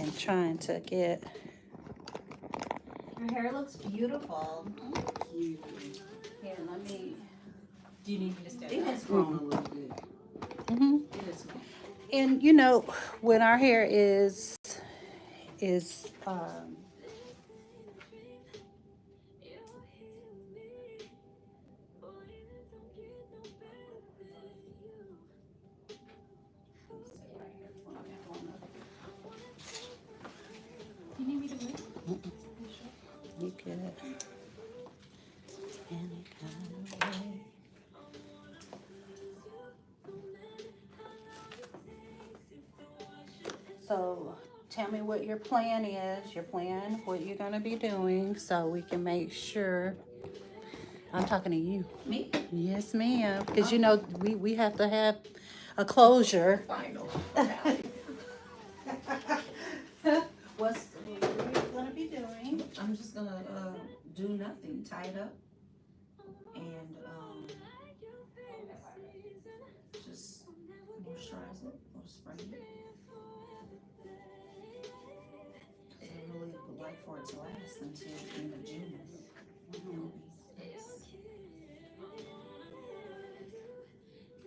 and trying to get. Your hair looks beautiful. Thank you. Here, let me. Do you need me to stand It up? has grown a little bit. Mm-hmm. It has grown. And you know, when our hair is Do you need me to move? you good. Any kind of way. So tell me what your plan is, what you're gonna be doing, so we can make sure. I'm talking to you. Me? Yes, ma'am. Because you know we have to have a closure. Final. What are you gonna be doing? I'm just gonna do nothing, tie it up, and just moisturize it or spray it. I really would like for it to last until the end of June.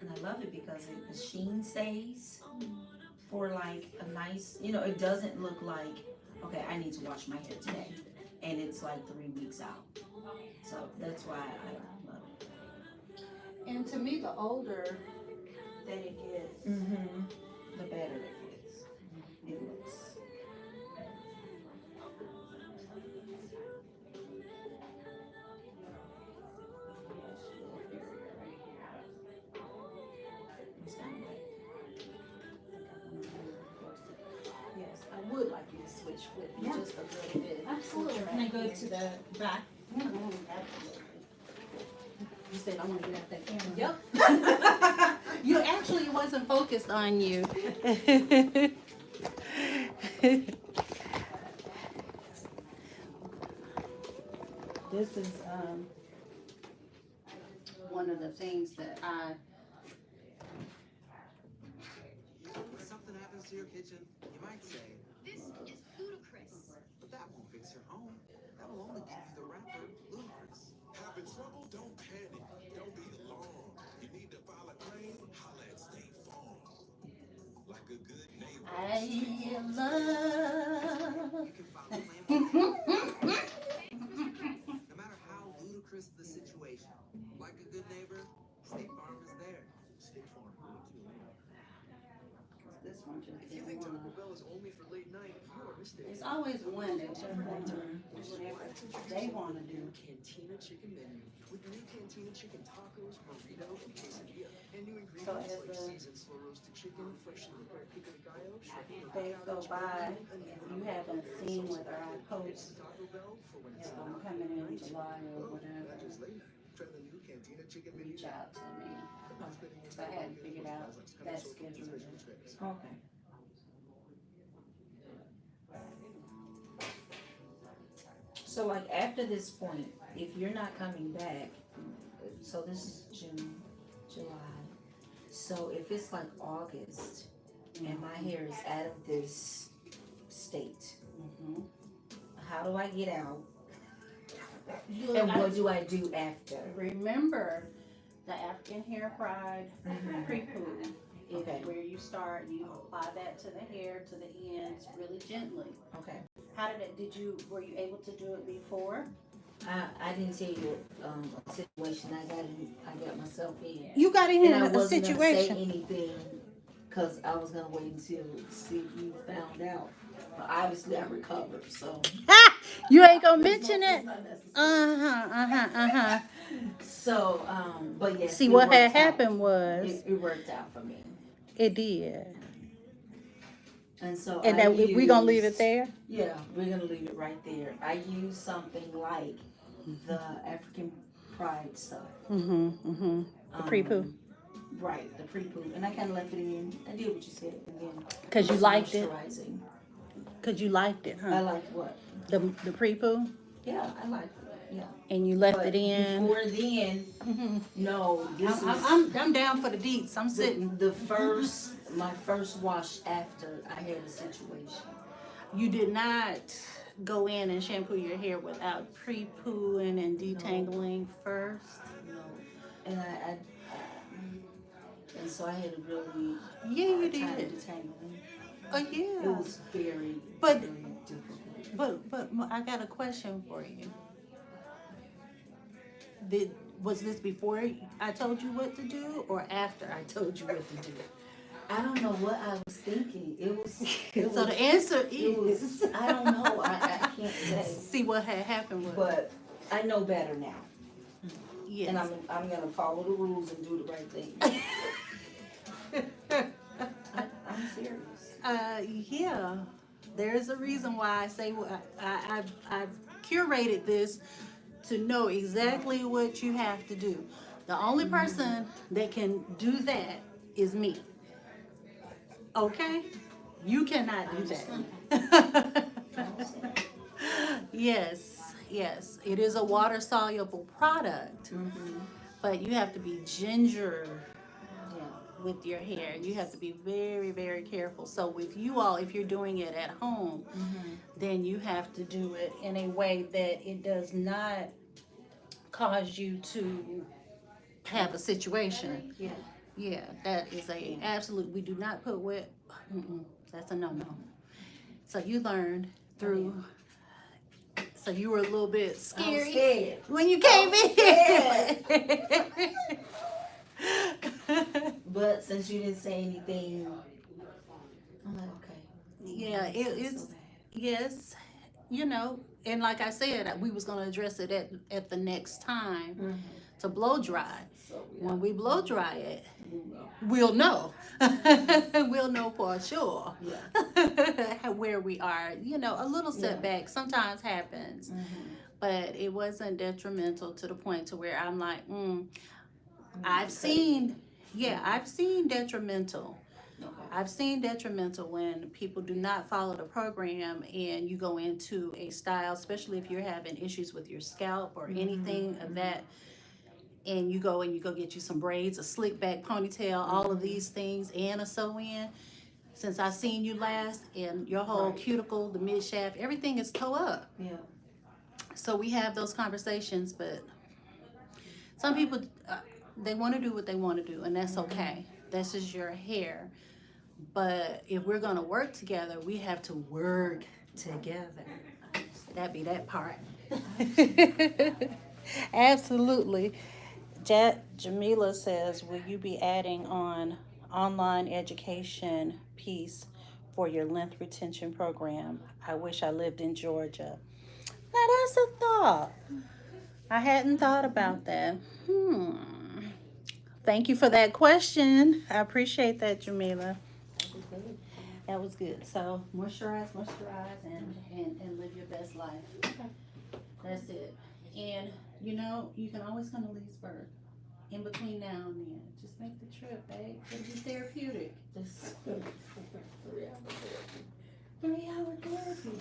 And I love it because the sheen stays for like a nice, it doesn't look like, okay, I need to wash my hair today. And it's like 3 weeks out. So that's why I love it. And to me, the older that it gets, The better it gets. It looks. It's kind of like, yes, I would like you to switch with me Yeah. just a little bit. Absolutely. Can I go to the back? Absolutely. You said I want to get out that camera. Yep. You actually wasn't focused on you. This is one of the things that When something happens to your kitchen, you might say, This is ludicrous. but that won't fix your home. That will only give you the rapper, Ludacris. Having trouble? Don't panic. Don't be alarmed. You need to file a claim? Holla at State Farm. Like a good neighbor. I love. You can file a claim today. No matter how ludicrous the situation, like a good neighbor, State Farm is there. State Farm. This one just If you think Taco Bell is only for late night, you are mistaken. it's always one that just want to do whatever they want to do. Cantina chicken menu with new cantina chicken tacos, burrito, and quesadilla, and new So ingredients as like the seasoned slow roasted chicken, freshly prepared pico de gallo, shredded days go by, if you haven't seen whether I post Taco Bell for when if it's I'm coming in July or whatever, not just late night. Try the new cantina chicken menu. reach out to me. Because I hadn't figured out that schedule yet. okay. So like after this point, if you're not coming back, so this is June, July. So if it's like August and my hair is out of this state, how do I get out? And what do I do after? Remember the African Hair Pride pre-poo. Okay. Where you start, you apply that to the hair, to the ends, really gently. Okay. How did it, were you able to do it before? I didn't tell you a situation I got myself in. You got in And I a wasn't gonna say situation. anything because I was gonna wait until see if you found out. But obviously I recovered, so. You ain't gonna mention it? So, but yes. See, it what had worked out. happened was, It worked out for me, it did. and so. And I that we gonna leave it used- there? Yeah, we're gonna leave it right there. I used something like the African Pride stuff. The pre-poo. Right, the pre-poo, and I kind of left it in. I did what you said, and then. 'Cause you some liked it? moisturizing. Cause you liked it, I huh? liked what? The pre-poo? Yeah, I liked it. Yeah. And you left But it in? Before then, no. This is I'm down for the deets. I'm sitting. my first wash after I had a situation. you did not go in and shampoo your hair without pre-pooing and detangling first? No, and and so I had a really Yeah, you hard time did. detangling. Oh It yeah. was very, But- very difficult. But I got a question for you. Was this before I told you what to do, or after I told you what to do? I don't know what I was thinking. It was. So the answer It was. is. I don't know. I can't say. See what had happened was. But I know better now, Yes. and I'm gonna follow the rules and do the right thing. I'm serious. Yeah. There's a reason why I say I've curated this to know exactly what you have to do. The only person that can do that is me. Okay? You cannot do that. Yes, yes. It is a water soluble product, but you have to be ginger Yeah. with your hair. You have to be very, very careful. So with you all, if you're doing it at home, then you have to do it in a way that it does not cause you to have a situation. Yeah. Yeah, that is a absolute. We do not put wet. That's a no-no. So you learned through. So you were a little bit I was scary scared. when you came in. But since you didn't say anything, I'm like, okay. Yeah, It's not it's so bad. yes, and like I said, we was gonna address it at the next time to blow dry. So When we blow dry it, you know. we'll know. We'll know for sure Yeah. where we are. A little setback sometimes happens, but it wasn't detrimental to the point to where I'm like, I've seen detrimental. Okay. I've seen detrimental when people do not follow the program and you go into a style, especially if you're having issues with your scalp or anything of that, and you go get you some braids, a slick back ponytail, all of these things, and a sew-in. Since I seen you last, and your whole cuticle, the mid shaft, everything is toe up. Yeah. So we have those conversations, but some people they want to do what they want to do, and that's okay. That's just your hair. But if we're gonna work together, we have to work together. That be that part. Absolutely. Jamila says, will you be adding on online education piece for your length retention program? I wish I lived in Georgia. Now that's a thought. I hadn't thought about that. Thank you for that question. I appreciate that, Jamila. That was good. So moisturize, and live your best life. That's it. And you can always come to Leesburg in between now and then. Just make the trip, babe. It'll be therapeutic. This 3-hour therapy.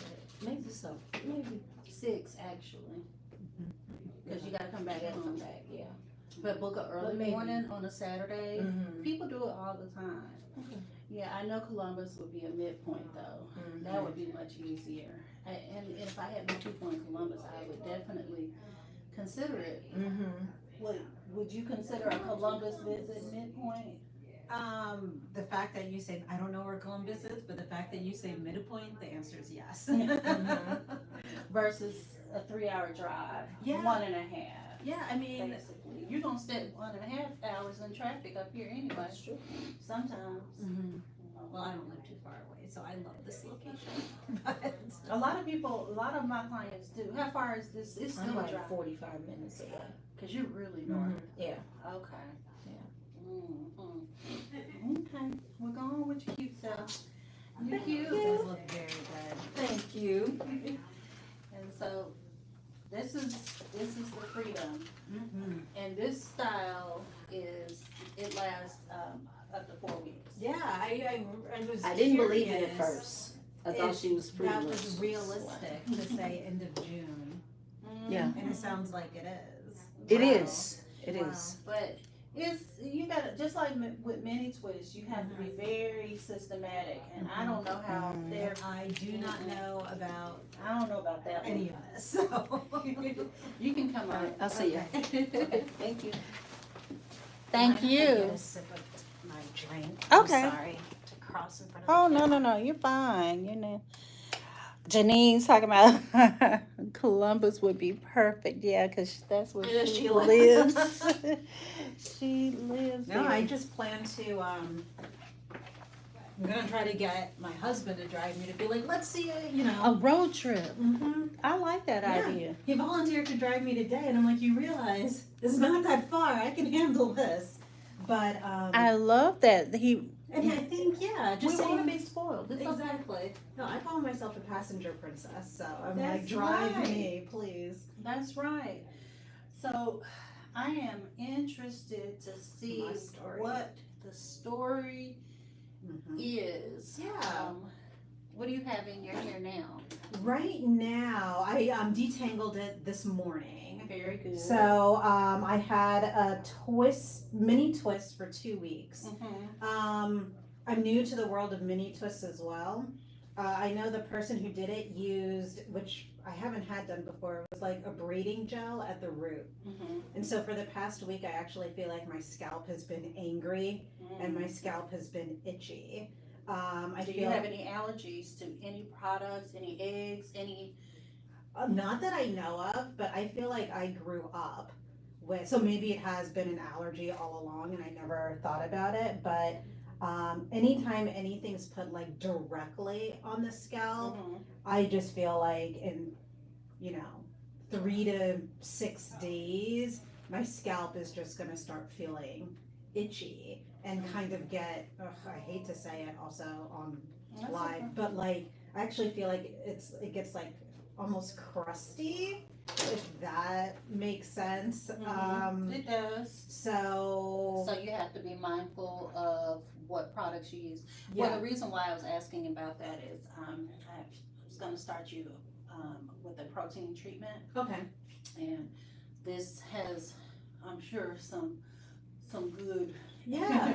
maybe so. Maybe. 6 actually. Because you gotta come back Gotta come home. back. Yeah. But book an early maybe. morning on a Saturday. Mhm. People do it all the time. Okay. Yeah, I know Columbus would be a midpoint though. That would be much easier. And if I had my 2 point Columbus, I would definitely consider it. Would you consider a Columbus visit midpoint? The fact that you say, I don't know where Columbus is, but the fact that you say midpoint, the answer is yes. Versus a 3-hour drive, Yeah. 1.5. Yeah, I mean, Basically, you're gonna sit 1.5 hours in traffic up here anyway. That's true. Sometimes. well, I don't live too far away, so I love this location. But A lot of my clients do. How far is this? It's I'm still a like drive. 45 minutes away. Cause you're really north. Yeah. Okay. Yeah. Okay. Well, go on with your cute self. You're cute. you guys look very good. Thank you. And so, this is the freedom. And this style it lasts up to 4 weeks. Yeah, I was I didn't believe it at curious first. I thought she was pretty That much was realistic to say end of June. Yeah. And it sounds like it is. It Wow. is. It Wow. is. But It's you got to just like with mini twists, you have to be very systematic, and I don't know how they're. I do not know about I don't know about that any one. of this, so. You can come on. I'll see you. Okay. Thank you. Mind Thank if I you. get a sip of my drink? I'm Okay. sorry to cross in front of Oh the no camera. no no, you're fine. You know, Janine's talking about Columbus would be perfect. Yeah, because that's where Yeah, she she lives. lives. She lives No, there. I just plan to, I'm gonna try to get my husband to drive me to be like, let's see it, you A know. road trip. Mm-hmm. I like that Yeah. idea. He volunteered to drive me today, and I'm like, you realize it's not that far. I can handle this. But I love that he. and I think yeah, We just want to saying be spoiled. It's okay. exactly. No, I call myself a passenger princess, so I'm like, That's drive right. me, please. That's right. So, I am interested to see My story. what the story Mm-hmm. is. Yeah. What do you have in your hair now? Right now, I detangled it this morning. Very good. So I had a mini twist for 2 weeks. Mm-hmm. I'm new to the world of mini twists as well. I know the person who did it used, which I haven't had done before, it was like a braiding gel at the root. Mm-hmm. And so for the past week, I actually feel like my scalp has been angry and my scalp has been itchy. I Do feel you have any allergies to any products, any eggs, any? not that I know of, but I feel like I grew up with, so maybe it has been an allergy all along and I never thought about it, but anytime anything's put like directly on the scalp, Mm-hmm. I just feel like in, you know, 3 to 6 days, my scalp is just gonna start feeling itchy and kind of get, I hate to say it also on That's live, okay. but like I actually feel like it gets like almost crusty, if that makes sense. It does. So So you have to be mindful of what products you use. Well, yeah, the reason why I was asking about that is I was going to start you with a protein treatment, okay, and this has, I'm sure, some good yeah.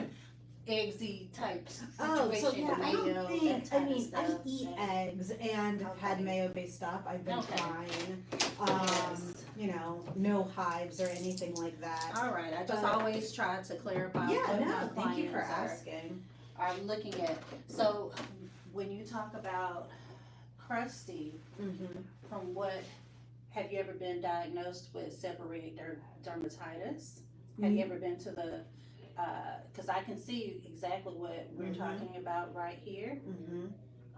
eggsy type situation. Oh, so yeah, I mayo, don't think. that I type of mean, I stuff, eat and- eggs and have had Okay. mayo-based stuff. I've been Okay. fine. Yes. You know, no hives or anything like that. All right, I just But- always try to clarify Yeah, what my no, thank you for clients asking. are looking at. So when you talk about crusty, Mm-hmm. from what, have you ever been diagnosed with seborrheic dermatitis? Have you ever been to the, because I can see exactly what we're Mhm. talking about right here. Mm-hmm.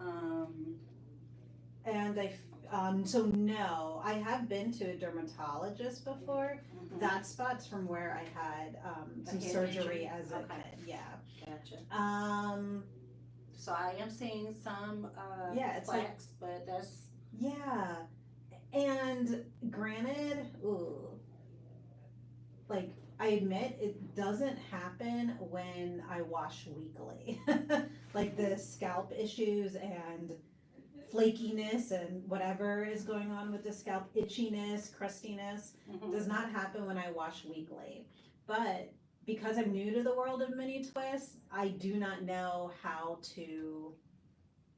Um, And so no, I have been to a dermatologist before. mhm. That spot's from where I had some head surgery injury? as a Okay. kid. Yeah. Gotcha. So I am seeing some Yeah, it's like- plaques, but that's Yeah. And granted, like I admit it doesn't happen when I wash weekly. Like the scalp issues and flakiness and whatever is going on with the scalp, itchiness, crustiness, does not happen when I wash weekly. But because I'm new to the world of mini twists, I do not know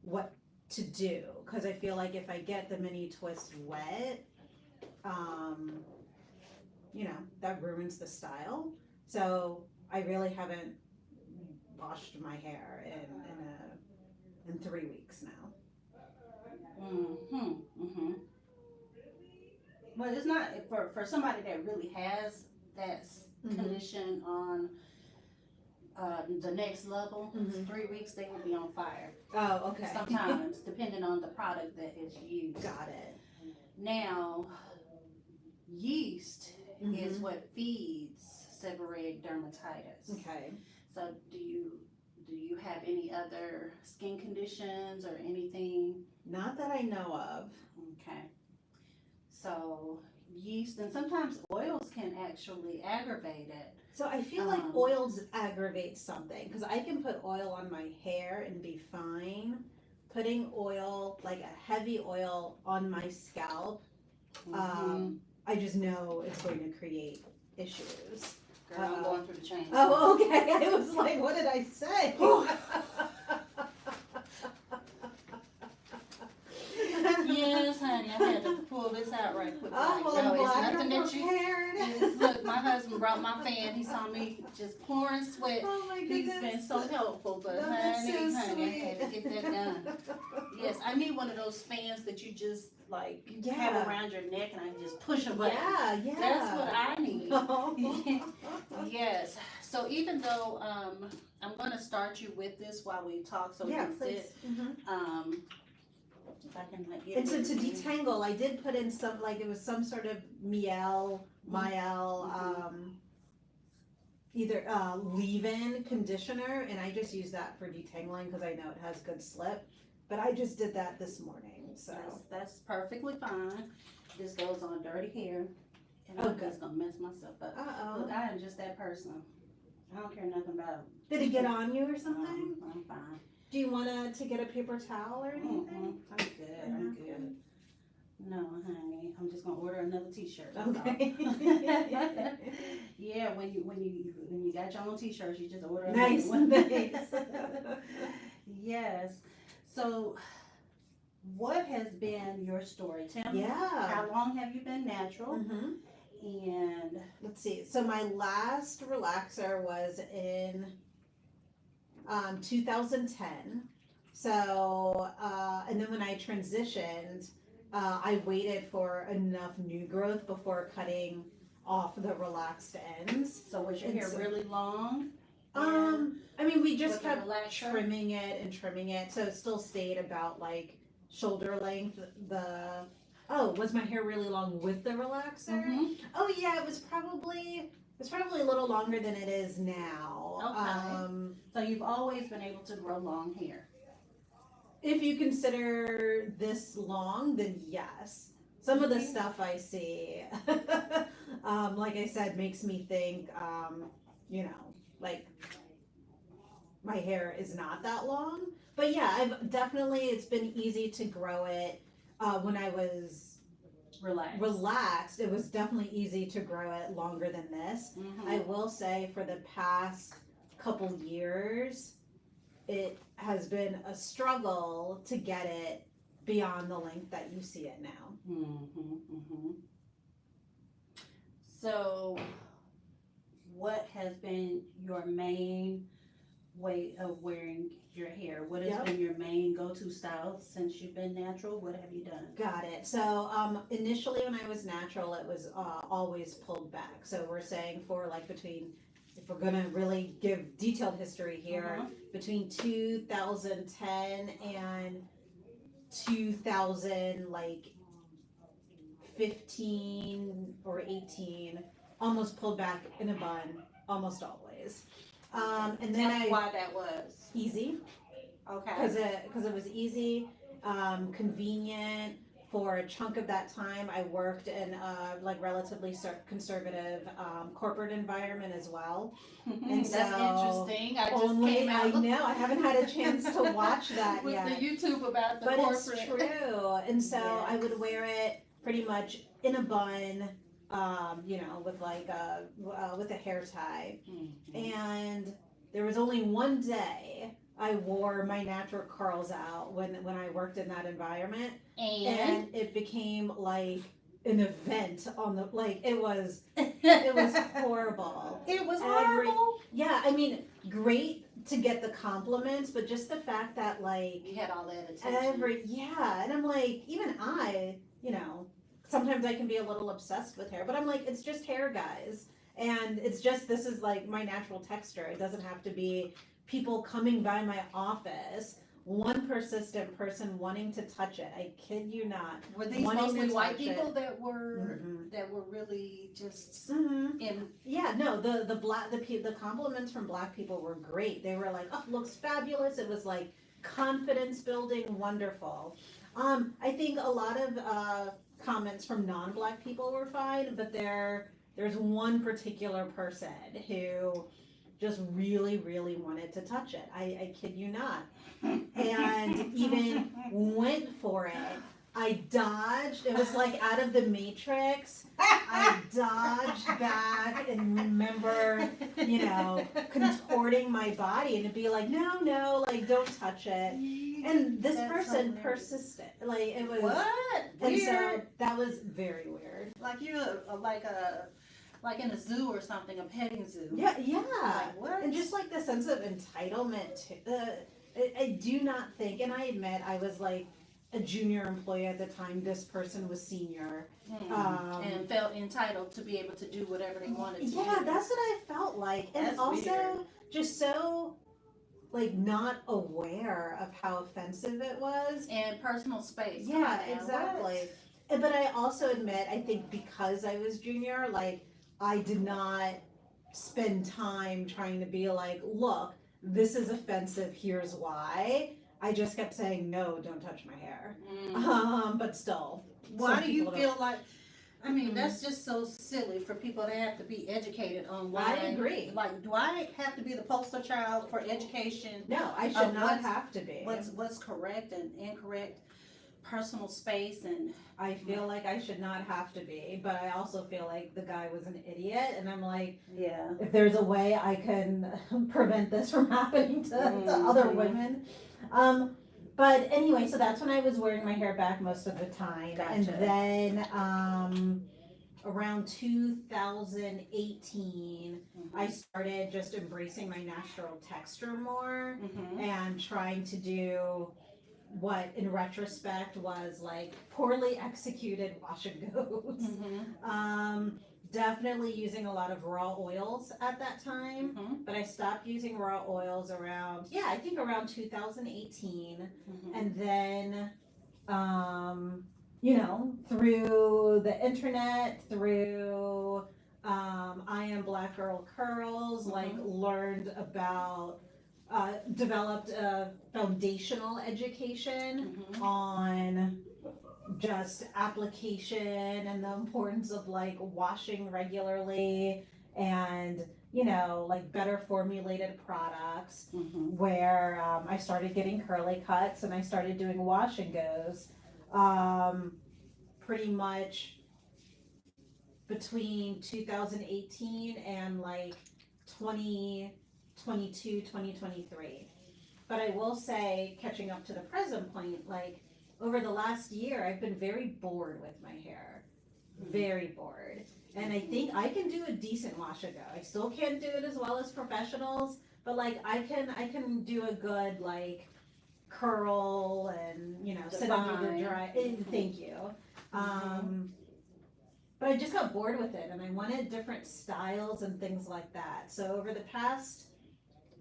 what to do, because I feel like if I get the mini twist wet, you know, that ruins the style. So I really haven't washed my hair in 3 weeks now. Mm-hmm. Well, it's not for somebody that really has that condition on the next level. Mhm. 3 weeks they will be on fire. Oh, okay. Sometimes, depending on the product that is used. Got it. Now, yeast is Mhm. what feeds seborrheic dermatitis. Okay. So, do you have any other skin conditions or anything? Not that I know of. Okay. So yeast and sometimes oils can actually aggravate it. So I feel like oils aggravate something, because I can put oil on my hair and be fine. Putting oil, like a heavy oil, on my scalp, I just know it's going to create issues. Girl, I'm going through the change. Oh, okay. I was like, what did I say? Yes, honey, I had to pull this out right quick. Oh, well, Like, I'm no, it's glad nothing you're that you. prepared. Look, my husband brought my fan. He saw me just pouring sweat. Oh my He's goodness. been so helpful, but Oh, that's honey, so honey, I had to sweet. get that done. Yes, I need one of those fans that you just like Yeah. have around your neck and I can just push a button. Yeah. That's what I need. I. Yes. So even though I'm gonna start you with this while we talk, so we Yeah, can please. sit. If I can like get And so it. to detangle, I did put in some, like it was some sort of Miel, either leave-in conditioner, and I just use that for detangling because I know it has good slip. But I just did that this morning, so. That's perfectly fine. This goes on dirty hair, and Oh, I'm good. just gonna mess myself up. Look, Uh-oh. I am just that person. I don't care nothing about. Did it get on you or something? I'm fine. Do you want to get a paper towel or anything? I'm good. I'm good. No, honey, I'm just gonna order another T-shirt. That's all. Okay. Yeah, when you got your own T-shirts, you just order Nice, another one. nice. Yes. So, what has been your story? Tell me. Yeah. How long have you been natural? Mm-hmm. And Let's see. So my last relaxer was in 2010. So, and then when I transitioned, I waited for enough new growth before cutting off the relaxed ends. so was your And hair so- really long? I mean, we just With the kept relaxer? trimming it, so it still stayed about like shoulder length. Was my hair really long with the relaxer? Mhm. Oh yeah, it was probably a little longer than it is now. Okay. So you've always been able to grow long hair. If you consider this long, then yes. Some of the stuff I see, like I said, makes me think, like my hair is not that long. But yeah, it's been easy to grow it. When I was relaxed, it was definitely easy to grow it longer than this. Mhm. I will say for the past couple years, it has been a struggle to get it beyond the length that you see it now. So, what has been your main way of wearing your hair? What has Yep. been your main go-to style since you've been natural? What have you done? Got it. So initially when I was natural, it was always pulled back. So we're saying for like if we're gonna really give detailed history here, between 2010 and 2015 or 18, almost pulled back in a bun, almost always. And then Tell me why that was. easy. Okay. Because it was easy, convenient. For a chunk of that time, I worked in a relatively conservative corporate environment as well. And That's so interesting. I just came I out know I haven't had a chance to watch that with yet. the YouTube about the But corporate. it's true, and so I would Yes. wear it pretty much in a bun, with a hair tie. Mhm. And there was only one day I wore my natural curls out when I worked in that environment, and it became like an event on the it was horrible. It was Every- horrible. Yeah, I mean, great to get the compliments, but just the fact that You had all that attention. and I'm like, even sometimes I can be a little obsessed with hair, but I'm like, it's just hair, guys. And this is like my natural texture. It doesn't have to be people coming by my office, one persistent person wanting to touch it. I kid you not. Were these wanting mostly to white touch it. people that were Mhm. really just Mhm. in? Yeah, no, the compliments from black people were great. They were like, "Oh, looks fabulous." It was like confidence building, wonderful. I think a lot of comments from non-black people were fine, but there's one particular person who just really, really wanted to touch it. I kid you not. And even went for it I dodged. It was like out of the Matrix. I dodged back and remember, contorting my body and to be like, no, like don't touch it. And this That's person hilarious. persisted. Like it was, What? and so Weird. that was very weird. Like you're like in a zoo or something, a petting zoo. Yeah. Like what? And just like the sense of entitlement. I do not think, and I admit I was like a junior employee at the time. This person was senior. And felt entitled to be able to do whatever they wanted to Yeah, do. that's what I felt like. And That's also weird. just so like not aware of how offensive it was. And personal space. Come Yeah, on now, exactly. what? But I also admit, I think because I was junior, like I did not spend time trying to be like, look, this is offensive, here's why. I just kept saying, no, don't touch my hair. But still. Why some do you people feel like? I mean, Mhm. that's just so silly for people to have to be educated on why. I agree. Like, do I have to be the poster child for education? No, I should not what's- have to be. What's correct and incorrect, personal space and I feel like I should not have to be, but I also feel like the guy was an idiot, and I'm like, yeah. if there's a way I can prevent this from happening to other Mhm. women. But anyway, so that's when I was wearing my hair back most of the time. And Gotcha. then around 2018, I started just embracing my natural texture more Mm-hmm. and trying to do what in retrospect was like poorly executed wash and goes. Mm-hmm. Definitely using a lot of raw oils at that time, Mm-hmm. but I stopped using raw oils around, I think around 2018. Mm-hmm. And then, through the internet, through I Am Black Girl Curls, like learned about, developed a foundational education Mm-hmm. on just application and the importance of like washing regularly and like better formulated products Mm-hmm. where I started getting curly cuts and I started doing wash and goes pretty much between 2018 and like 2022 2023. But I will say, catching up to the present point, like over the last year, I've been very bored with my hair. Very bored. And I think I can do a decent wash and go. I still can't do it as well as professionals, but like I can do a good like curl and sit under the Define. dry. Thank you. But I just got bored with it and I wanted different styles and things like that. So over the past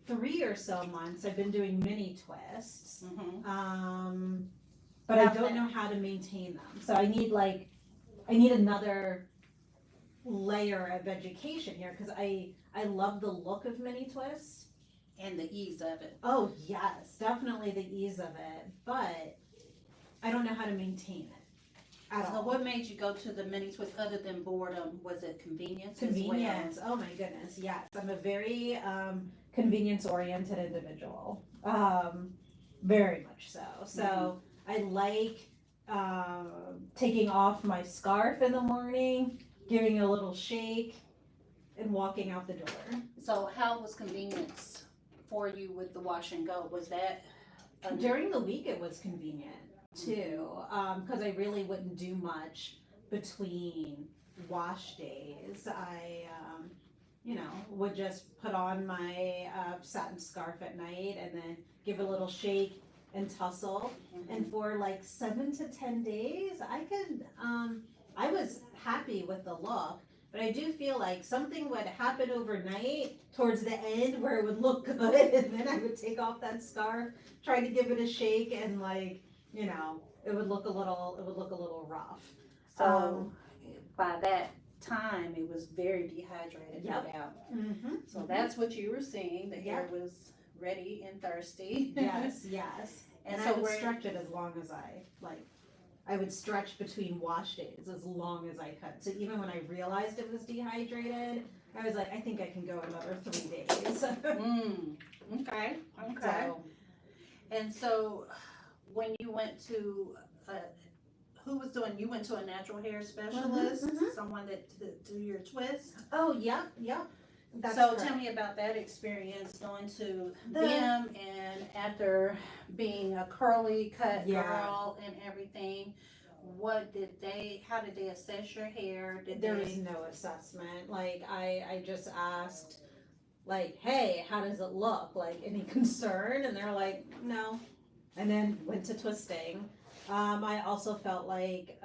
3 or so months, I've been doing mini twists. Mm-hmm. But I don't know how to maintain them. So I need another layer of education here because I love the look of mini twists. And the ease of it. Oh yes, definitely the ease of it, but I don't know how to maintain it at So all. what made you go to the mini twist other than boredom? Was it convenience? Convenience. Oh my goodness, yes. I'm a very convenience oriented individual. Very much so. So I like taking off my scarf in the morning, giving it a little shake, and walking out the door. So how was convenience for you with the wash and go? Was that During the week, it was convenient too, because I really wouldn't do much between wash days. I, would just put on my satin scarf at night and then give it a little shake and tussle. And for like 7 to 10 days, I was happy with the look. But I do feel like something would happen overnight towards the end where it would look good, and then I would take off that scarf, try to give it a shake, and like it would look a little rough. So by that time, it was very dehydrated. Yep. No doubt. Mm-hmm. So that's what you were seeing. The hair was ready and thirsty. Yes. And And so I would where- stretch it as long as I like. I would stretch between wash days as long as I could. So even when I realized it was dehydrated, I was like, I think I can go another 3 days. Okay. So, And so when you went to who was doing, you went to a natural hair specialist, mhm. someone that to do your twist. Oh, yep, yep. That's So correct. tell me about that experience going to The- them, and after being a curly cut Yeah. girl and everything, how did they assess your hair? There was no assessment. Like, I just asked, like, hey, how does it look? Like, any concern? And they're like, no. And then went to twisting. I also felt like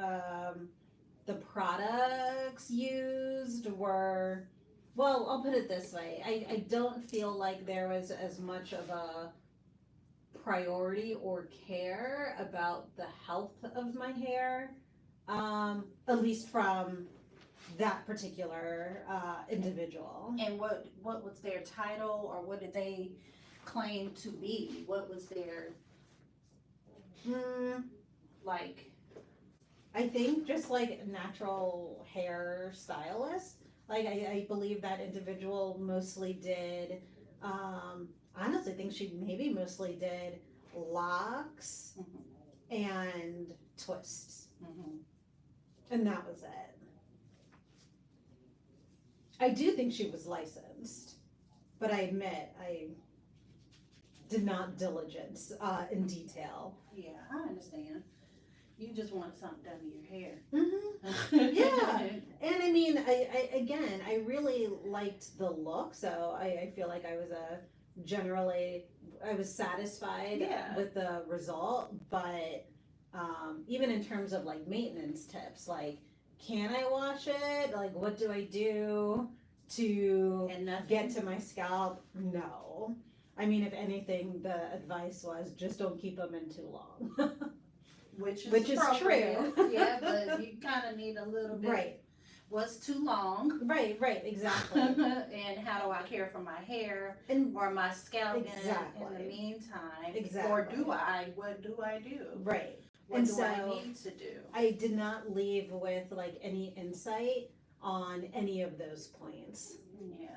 the products used were, well, I'll put it this way. I don't feel like there was as much of a priority or care about the health of my hair, at least from that particular individual. And what was their title, or what did they claim to be? What was their, like, I think just like natural hair stylist. Like I believe that individual mostly did. Honestly, think she maybe mostly did locks and twists, and that was it. I do think she was licensed, but I admit I did not diligence in detail. yeah, I understand. You just want something done to your hair. Mm-hmm. Yeah. And I mean, I really liked the look, so I feel like I was satisfied Yeah. with the result. But even in terms of like maintenance tips, like, can I wash it? Like, what do I do to And nothing. get to my scalp? No. I mean, if anything, the advice was just don't keep them in too long. Which is true. Yeah, but you kind of need a little bit. Right. What's too long? Right, exactly. And how do I care for my hair And or my scalp in the Exactly. meantime? Exactly. Or do I? What do I do? right. What And do I so- need to do? I did not leave with like any insight on any of those points. Yeah.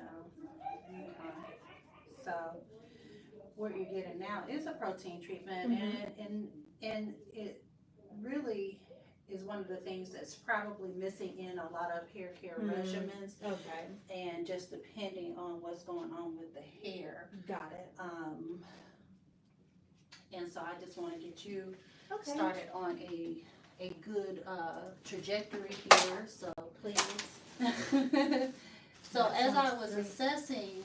Okay. So what you're getting now is a protein treatment, and it really is one of the things that's probably missing in a lot of hair care regimens, Okay. and just depending on what's going on with the hair. Got it. And so I just want to get you Okay. started on a good trajectory here. So Please. so That as I sounds was great. assessing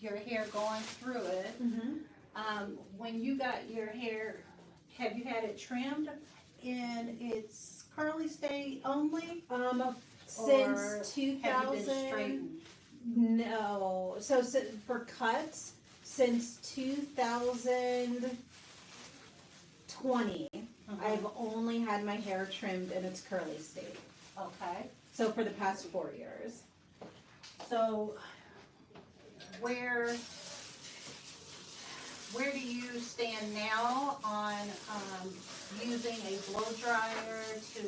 your hair going through it, Mm-hmm. when you got your hair, have you had it trimmed in its curly state only? Since Have you been 2000. straightened? No. So for cuts, since 2020, I've only had my hair trimmed in its curly state. Okay. So for the past 4 years. So where do you stand now on using a blow dryer to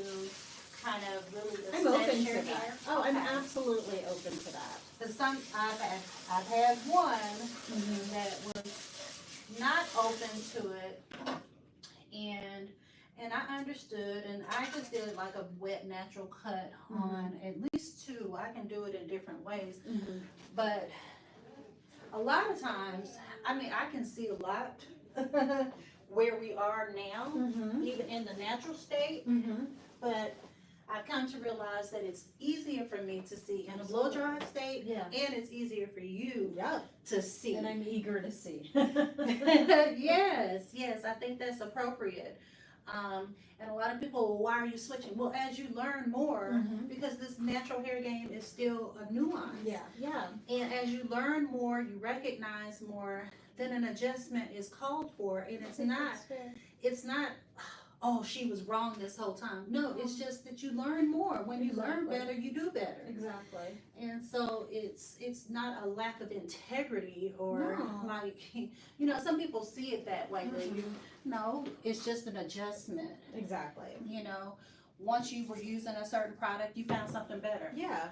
kind of really I'm assess open your to that. hair? Oh, I'm Okay. absolutely open to that. Cause I've had one that was not open to it, and I understood, and I just did like a wet natural cut on at least two. I can do it in different ways, but a lot of times, I mean, I can see a lot where we are now, even in the natural state, but I've come to realize that it's easier for me to see in a blow dry state, Yeah. and it's easier for you Yeah. to see. And I'm eager to see. Yes, I think that's appropriate. And a lot of people, well, why are you switching? Well, as you learn more, because this natural hair game is still a nuance. Yeah. And as you learn more, you recognize more, then an adjustment is called for. And it's not, oh, she was wrong this whole time. No, it's just that you learn more. When you learn Exactly. better, you do better. Exactly. And so it's not a lack of integrity or No. like, some people see it that way. No, it's just an adjustment. Exactly. Once you were using a certain product, you found something better. Yeah.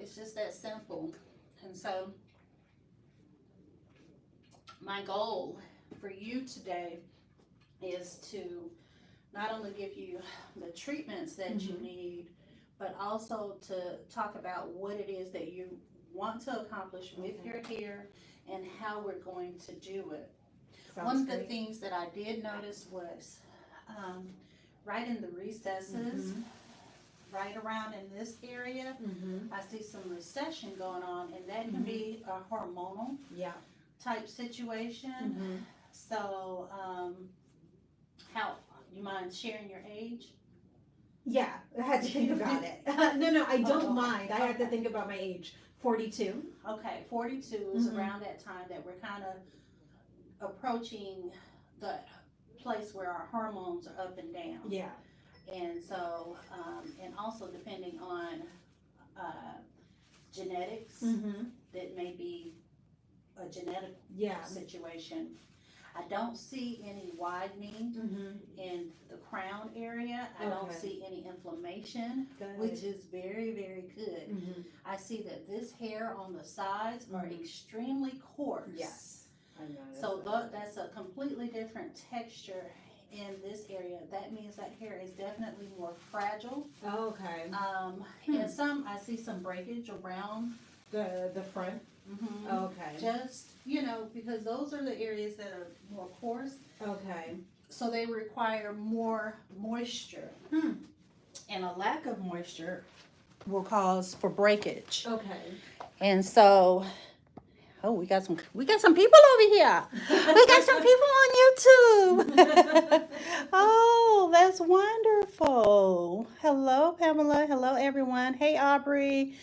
It's just that simple. And so my goal for you today is to not only give you the treatments that you Mhm. need, but also to talk about what it is that you want to accomplish with Okay. your hair and how we're going to do it. Sounds One of the great. things that I did notice was um, right in the recesses, Mhm. right around in this area, Mhm. I see some recession going on, and that can Mhm. be a hormonal Yeah. type situation. Mhm. So, how you mind sharing your age? Yeah, I had to think about it. No, I don't okay. mind. I had to Okay. think about my age. 42. Okay, 42 is Mhm. around that time that we're kind of approaching the place where our hormones are up and down. Yeah. And so, and also depending on uh, genetics, Mhm. that may be a genetic Yeah. situation. I don't see any widening Mhm. in the crown area. I don't Okay. see any inflammation, Good. which is very, very good. Mhm. I see that this hair on the sides are Mhm. extremely coarse. Yes. I noticed So that. that's a completely different texture in this area. That means that hair is definitely more fragile. Oh, okay. And some, I see some breakage around. The front. Mm-hmm. Okay. Just, because those are the areas that are more coarse. Okay. So they require more moisture. And a lack of moisture will cause for breakage. Okay. And so, oh, we got some people over here. We got some people on YouTube. Oh, that's wonderful. Hello, Pamela. Hello, everyone. Hey, Aubrey.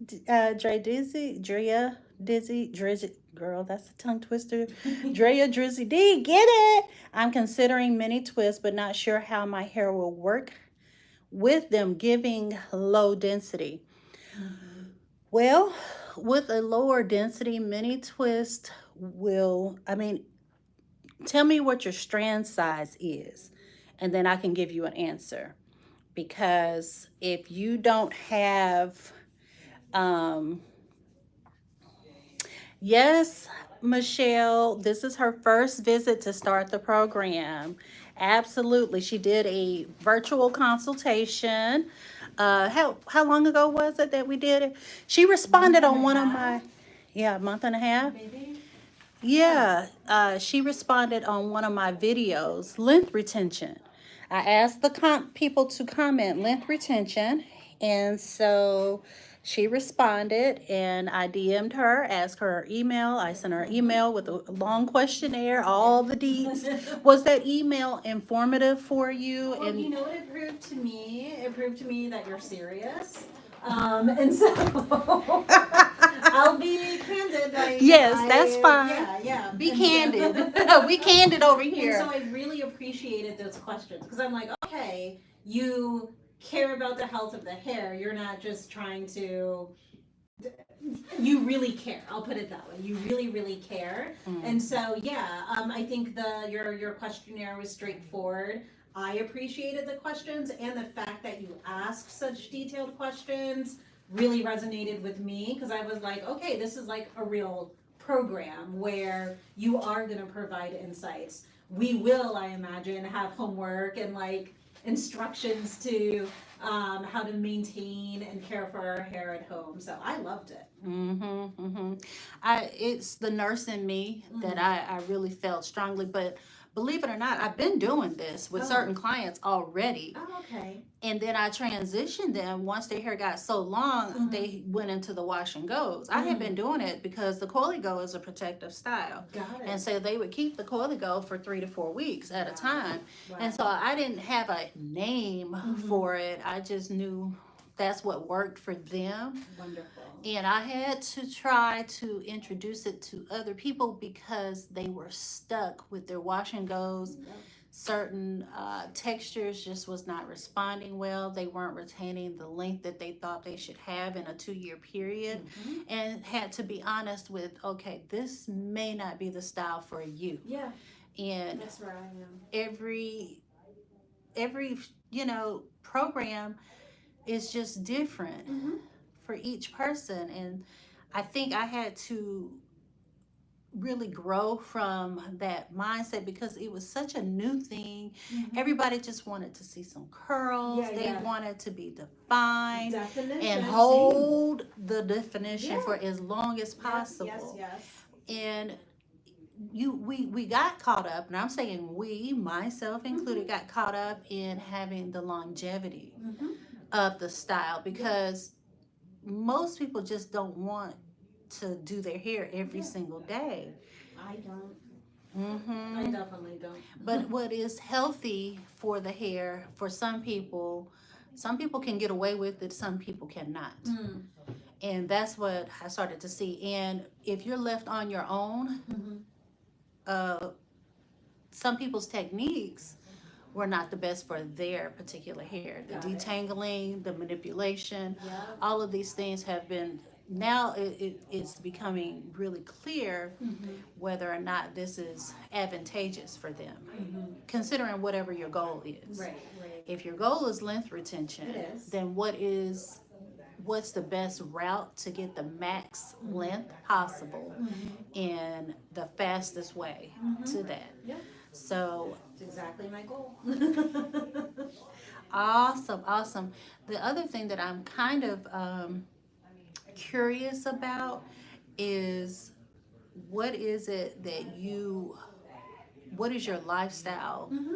Drea Drizzy. Girl, that's a tongue twister. Drea Drizzy D, get it? I'm considering mini twists, but not sure how my hair will work with them giving low density. Mhm. Well, with a lower density mini twist tell me what your strand size is, and then I can give you an answer. Because if you don't have, um, yes, Michelle, this is her first visit to start the program. Absolutely. She did a virtual consultation. How long ago was it that we did it? She responded on one of my, yeah, a month and a half. Maybe. Yeah, she responded on one of my videos, length retention. I asked the people to comment length retention, and so she responded, and I DM'd her, asked her email. I sent her email with a long questionnaire, all the deets. Was that email informative for you? Well, And you know what it proved to me? It proved to me that you're serious. And so I'll be candid. Like, yes, that's fine. Yeah, yeah. Be And candid. So, We candid over and here. so I really appreciated those questions because I'm like, okay, you care about the health of the hair. You're not just trying to. You really care. I'll put it that way. You really, really care. And so, yeah, I think your questionnaire was straightforward. I appreciated the questions and the fact that you asked such detailed questions really resonated with me because I was like, okay, this is like a real program where you are going to provide insights. We will, I imagine, have homework and like instructions to how to maintain and care for our hair at home. So I loved it. It's the nurse in me that Mhm. I really felt strongly, but believe it or not, I've been doing this with certain clients already. Oh, okay. And then I transitioned them once their hair got so long, Mhm. they went into the wash and goes. I had been doing it because the coily go is a protective style. Got it. And so they would keep the coily go for 3 to 4 weeks at a Wow. time. Wow. And so I didn't have a name Mhm. for it. I just knew that's what worked for them. Wonderful. And I had to try to introduce it to other people because they were stuck with their wash and goes. Yep. Certain textures just was not responding well. They weren't retaining the length that they thought they should have in a 2-year period. Mhm. And had to be honest with, okay, this may not be the style for you. Yeah, And that's where I am. every program is just different Mhm. for each person. And I think I had to really grow from that mindset because it was such a new thing. Mhm. Everybody just wanted to see some curls. Yeah, They yeah. wanted to be defined Definition. and Same. hold the definition Yeah. for as long as Yes, possible. yes. And we got caught up, and I'm saying we, myself included, got caught up in having the longevity Mm-hmm. of the style because most people just don't want to do their hair every Yeah. single day. I don't. I Mm-hmm. definitely don't. But what is healthy for the hair for some people can get away with it, some people cannot. Mm. And that's what I started to see. And if you're left on your own, Mm-hmm. uh, some people's techniques were not the best for their particular hair. The Got it. detangling, the manipulation, Yeah. all of these things have been now it's becoming really clear Mm-hmm. whether or not this is advantageous for them, Mm-hmm. considering whatever your goal is. Right, right. If your goal is length retention, It is. then what's the best route to get the max length possible Mm-hmm. in the fastest way to that. Yeah. So It's exactly my goal. awesome. The other thing that I'm kind of curious about is what is it that what is your lifestyle Mm-hmm.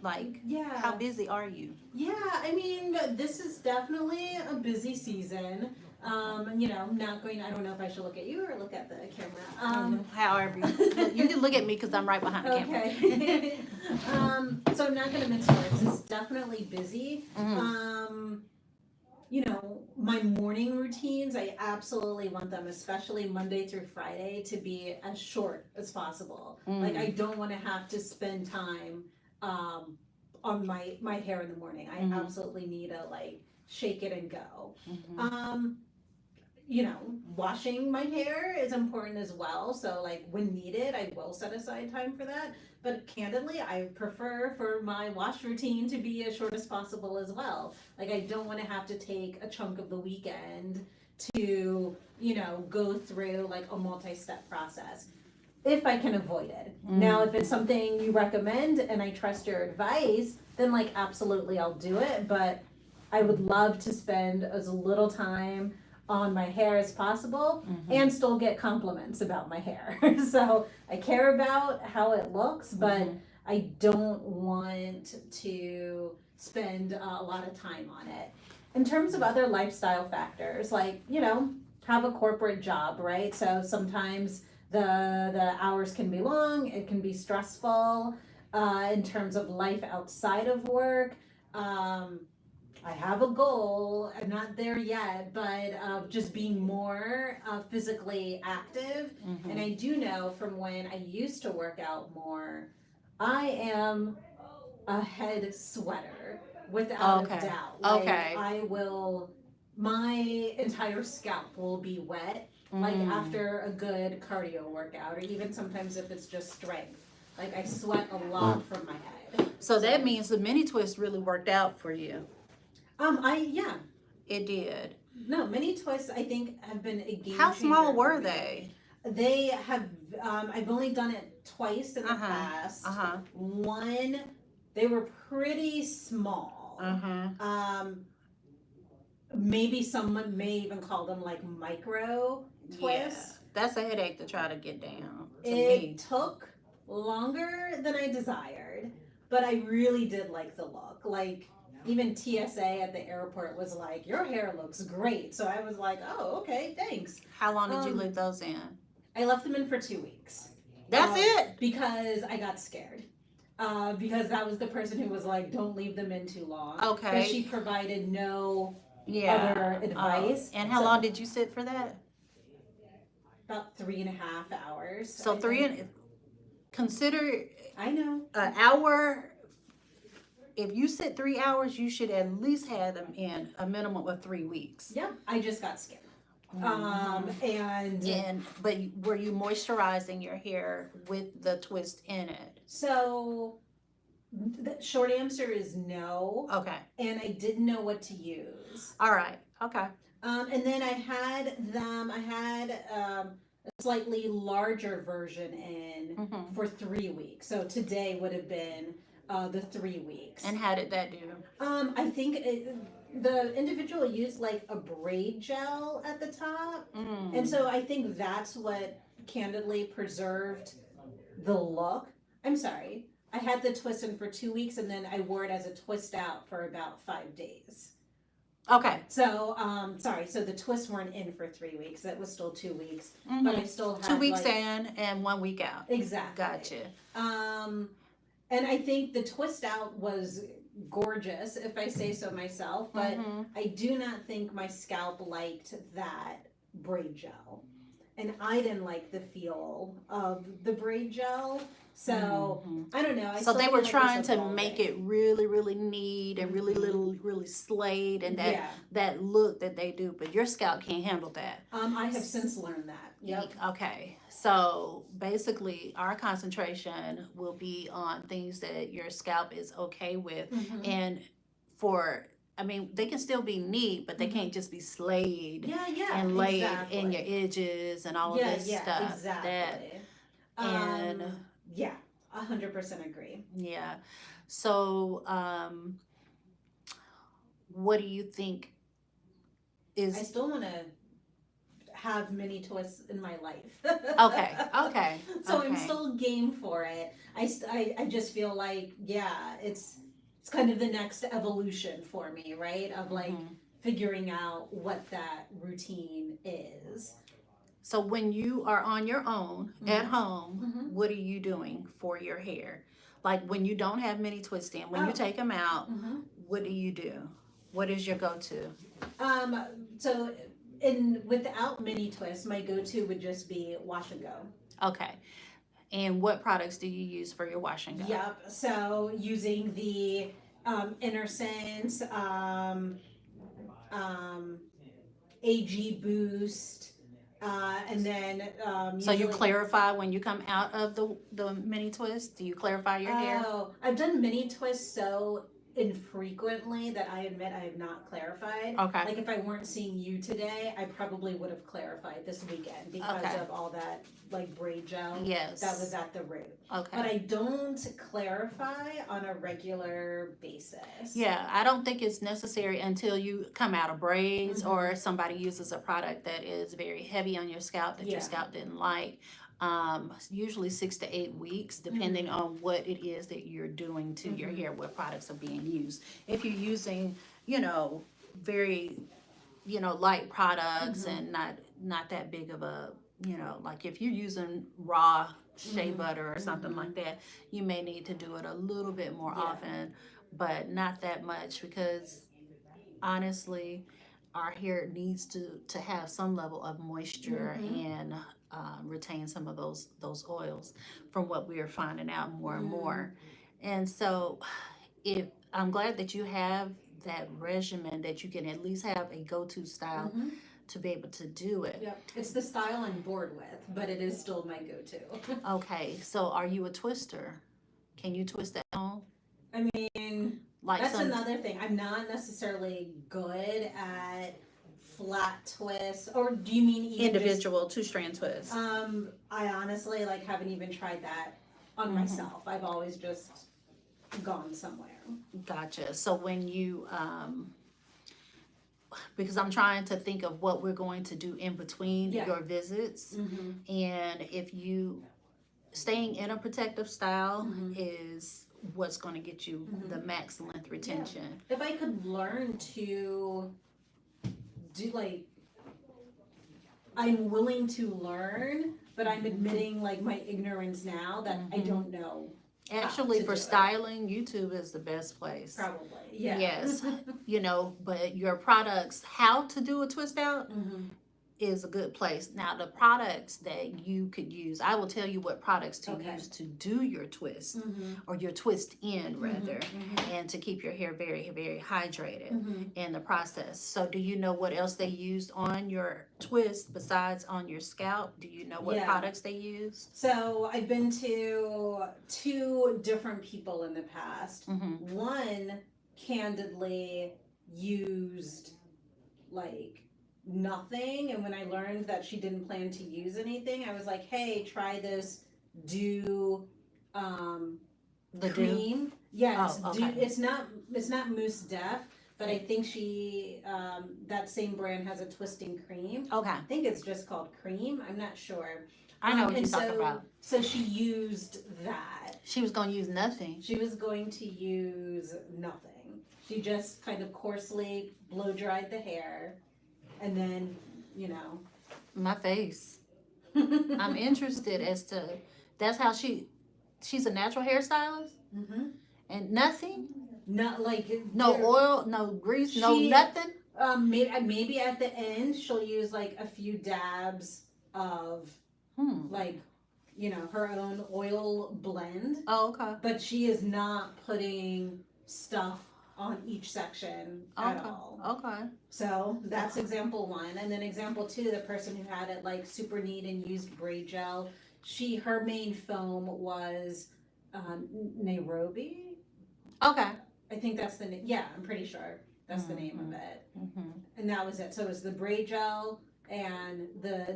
like? Yeah. How busy are you? Yeah, I mean, this is definitely a busy season. I'm not going, I don't know if I should look at you or look at the camera. However, you can look at me because I'm right behind the camera. Okay. So I'm not going to mince words. It's definitely busy. Mhm. My morning routines, I absolutely want them, especially Monday through Friday, to be as short as possible. Like, I don't want to have to spend time on my hair in the morning. I Mhm. absolutely need to, like, shake it and go. Mhm. Washing my hair is important as well. So, like, when needed, I will set aside time for that. But candidly, I prefer for my wash routine to be as short as possible as well. Like, I don't want to have to take a chunk of the weekend to, go through like a multi-step process if I can avoid it. Now, if it's something you recommend and I trust your advice, then like absolutely I'll do it. But I would love to spend as little time on my hair as possible and still get compliments about my hair. So I care about how it looks, but I don't want to spend a lot of time on it. In terms of other lifestyle factors, like, have a corporate job, right? So sometimes the hours can be long, it can be stressful in terms of life outside of work. I have a goal. I'm not there yet, but just being more physically active. Mhm. And I do know from when I used to work out more, I am a head sweater without Okay. a doubt. Like, Okay. my entire scalp will be wet, like after a good cardio workout, or even sometimes if it's just strength. Like, I sweat a lot from my head. So that means the mini twist really worked out for you. Yeah. It did. No, mini twists I think have been a game How changer small for were me. they? They have. I've only done it twice in the Uh-huh. past. Uh-huh. One, they were pretty small. Uh-huh. Maybe someone may even call them like micro twists. Yeah. That's a headache to try to get down. To It me. took longer than I desired, but I really did like the look. Like, even TSA at the airport was like, "Your hair looks great." So I was like, "Oh, okay, thanks." How long did you leave those in? I left them in for 2 weeks. That's it? Because I got scared. Because that was the person who was like, "Don't leave them in too long." Okay. But she provided no Yeah. other advice. And how long did you sit for that? About 3.5 hours. So consider I know. an hour. If you sit 3 hours, you should at least have them in a minimum of 3 weeks. Yep. I just got scared. But were you moisturizing your hair with the twist in it? So the short answer is no. Okay. And I didn't know what to use. All right. Okay. And then I had a slightly larger version in Mhm. for 3 weeks. So today would have been the 3 weeks. And how did that do? I think the individual used like a braid gel at the top, and so I think that's what candidly preserved the look. I'm sorry. I had the twist in for 2 weeks, and then I wore it as a twist out for about 5 days. Okay. So, sorry. So the twists weren't in for 3 weeks. That was still 2 weeks, Mhm. but I still had 2 weeks like, in and 1 week out. exactly. Gotcha. And I think the twist out was gorgeous, if I say so myself, but Mhm. I do not think my scalp liked that braid gel. And I didn't like the feel of the braid gel. So Mhm. I don't know. I So still they feel were like trying it's to evolving. make it really, really neat and really Mhm. little, really slayed, and that Yeah. that look that they do. But your scalp can't handle that. I have since learned that. Yep. Okay. So basically, our concentration will be on things that your scalp is okay with, Mhm. and for. I mean, they can still be neat, but they Mhm. can't just be slayed Yeah, and laid exactly. in your edges and all of Yeah, this yeah, stuff. exactly. And Yeah, 100% agree. yeah. So, what do you think I is still want to have mini twists in my life. okay? Okay. So I'm Okay. still game for it. I just feel like, yeah, it's kind of the next evolution for me, right? Of like Mhm. figuring out what that routine is. So when you are on your own at Mhm. home, Mhm. what are you doing for your hair? Like when you don't have many twists in, when you Oh. take them out, Mhm. what do you do? What is your go-to? So in without mini twists, my go-to would just be wash and go. Okay. And what products do you use for your wash and go? Yep. So using the Innersense, um, AG Boost, and then So you usually. clarify when you come out of the mini twist? Do you clarify your hair? Oh, I've done mini twists so infrequently that I admit I have not clarified. Okay. Like if I weren't seeing you today, I probably would have clarified this weekend because Okay. of all that like braid gel Yes. that was at the root. Okay. But I don't clarify on a regular basis. Yeah, I don't think it's necessary until you come out of braids Mhm. or somebody uses a product that is very heavy on your scalp that your Yeah. scalp didn't like. Usually 6 to 8 weeks, depending on what it is that you're doing to your hair, what products are being used. If you're using, very, light products and not that big of a, like if you're using raw shea butter or something like that, you may need to do it a little bit more Yeah. often, but not that much because honestly, our hair needs to have some level of moisture and retain some of those oils from what we are finding out more and more. And so, if I'm glad that you have that regimen that you can at least have a go-to style Mhm. to be able to do it. Yep. It's the style I'm bored with, but it is still my go-to. Okay, so are you a twister? Can you twist at home? I mean, Like that's some another thing. I'm not necessarily good at flat twists. Or do you mean even individual two-strand twist? just? I honestly like haven't even tried that on myself. I've always just gone somewhere. Gotcha. So when you because I'm trying to think of what we're going to do in between Yeah. your visits, Mm-hmm. and if you staying in a protective style Mhm. is what's going to get you the max length retention. If I could learn to do like, I'm willing to learn, but I'm admitting like my ignorance now that I don't know. Actually, to for do it. styling, YouTube is the best place. Probably, yeah. Yes, but your products, how to do a twist out Mm-hmm. is a good place. Now, the products that you could use, I will tell you what products to Okay. use to do your twist Mm-hmm. or your twist in rather, Mm-hmm. and to keep your hair very, very hydrated Mm-hmm. in the process. So, do you know what else they used on your twist besides on your scalp? Do you know what Yeah. products they used? So I've been to 2 different people in the past. Mm-hmm. One candidly used like nothing. And when I learned that she didn't plan to use anything, I was like, hey, try this dew The do. cream. Yes, Oh, dew. okay. It's not Mousse Def, but I think she that same brand has a twisting cream. Okay. I think it's just called cream. I'm not sure. I know what and you're talking about. So she used that. She was gonna use nothing. She was going to use nothing. She just kind of coarsely blow dried the hair, and then, you know. My face. I'm interested as to that's how she's a natural hairstylist Mm-hmm. and nothing. Not like No there- oil, no grease, no She- nothing. maybe at the end she'll use like a few dabs of like, her own oil blend, Oh, okay. but she is not putting stuff on each section at Okay. all. Okay. So that's example one. And then example two, the person who had it like super neat and used braid gel, her main foam was Nairobi. Okay. I think that's the name. Yeah, I'm pretty sure that's the name of it. Mm-hmm. And that was it. So it was the braid gel and the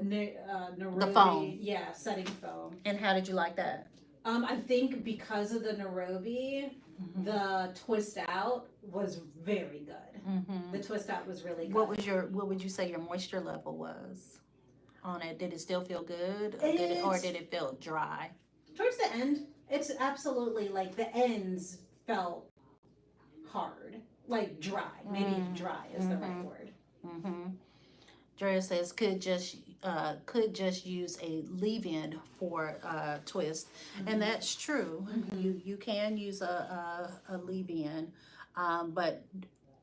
Nairobi, foam. yeah, setting foam. And how did you like that? I think because of the Nairobi, the twist out was very good. Mm-hmm. The twist out was really good. What would you say your moisture level was on it? Did it still feel good, or did it feel dry? Towards the end, it's absolutely like the ends felt hard, like dry. Maybe dry is the right word. Mm-hmm. Drea says could just use a leave-in for twist, and that's true. You can use a leave-in, but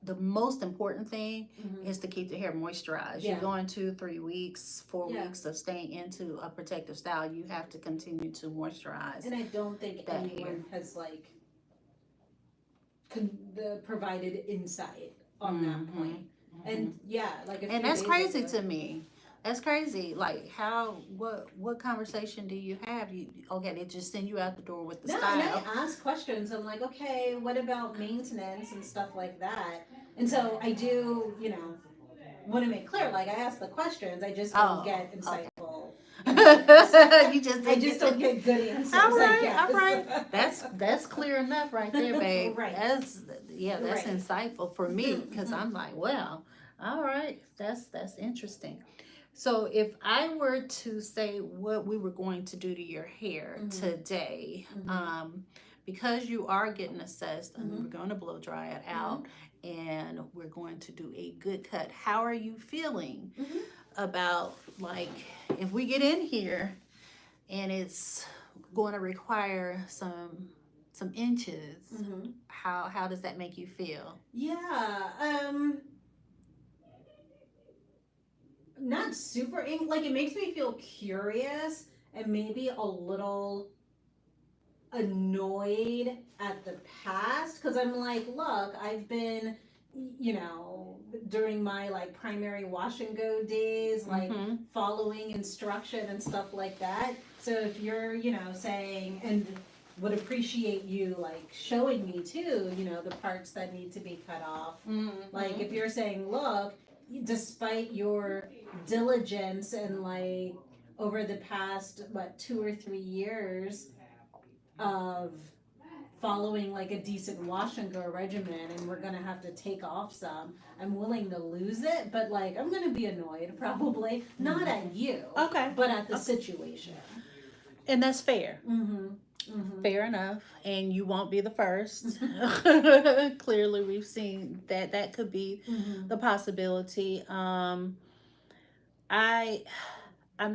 the most important thing is to keep the hair moisturized. Yeah. You're going 2-3 weeks, 4 Yeah. weeks of staying into a protective style. You have to continue to moisturize. And I don't think that anyone has like provided insight on that point. And yeah, like And that's crazy to me. That's crazy. Like what conversation do you have? They just send you out the door with the No, style. and I ask questions. I'm like, okay, what about maintenance and stuff like that? And so I do, want to make clear, like I ask the questions, I just don't get insightful. You just I just don't get good answers. All right, I guess. all right. That's clear enough right there, babe. Right. That's Right. insightful for me because I'm like, well, all right, that's interesting. So if I were to say what we were going to do to your hair today, because you are getting assessed, and we're going to blow dry it out, and we're going to do a good cut. How are you feeling about, like, if we get in here and it's going to require some inches, how does that make you feel? Yeah, not super like it makes me feel curious and maybe a little annoyed at the past, because I'm like, look, I've been, during my like primary wash and go days, like following instruction and stuff like that. So if you're, saying, and would appreciate you like showing me too, the parts that need to be cut off. Like if you're saying, look, despite your diligence and like over the past 2 or 3 years of following like a decent wash and go regimen, and we're gonna have to take off some, I'm willing to lose it, but like I'm gonna be annoyed probably, not at you, Okay. but at the situation. And that's fair. Fair enough. And you won't be the first. Clearly, we've seen that could be the possibility. I'm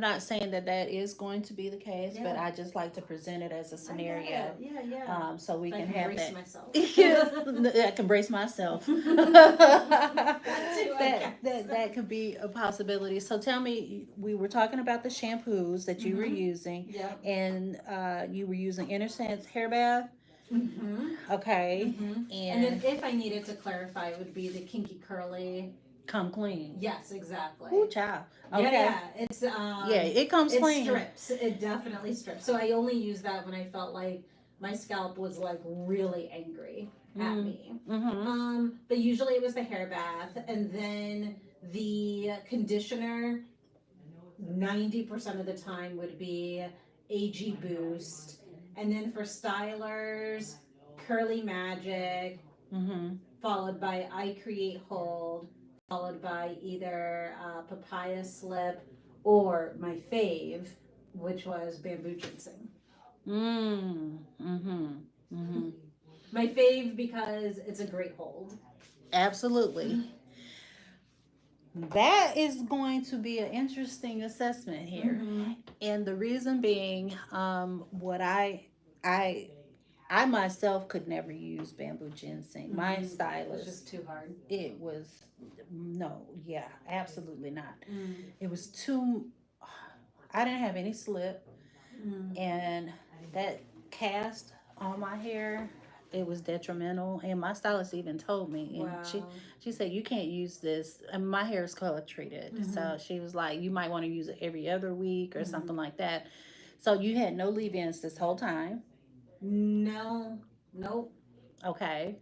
not saying that is going to be the case, but I just like to present it as a scenario. Yeah. So we I can can have brace that. myself. Yes, I can brace myself. that could be a possibility. So tell me, we were talking about the shampoos that you were using, and you were using Innocence hair bath. Okay, And then if I needed to clarify, it would be the kinky curly. Come clean. Yes, exactly. Ooh, child. Okay. Yeah, it's it comes it clean. strips. It definitely strips. So I only use that when I felt like my scalp was like really angry at me. Mm-hmm. But usually it was the hair bath, and then the conditioner 90% of the time would be AG Boost. And then for stylers, Curly Magic, Mm-hmm. followed by I Create Hold, followed by either Papaya Slip or my fave, which was Bamboo Ginseng. Mm-hmm. Mm-hmm. My fave because it's a great hold. Absolutely. That is going to be an interesting assessment here. Mm-hmm. And the reason being, what I I myself could never use bamboo ginseng. My It's stylist, just too hard. it was no, yeah, absolutely not. Mm. It was too. I didn't have any slip, Mm. and that cast on my hair, it was detrimental. And my stylist even told me, and Wow. she said you can't use this. And my hair is color treated, so she was like, you might want to use it every other week or something like that. So you had no leave-ins this whole time. No. Nope. Okay.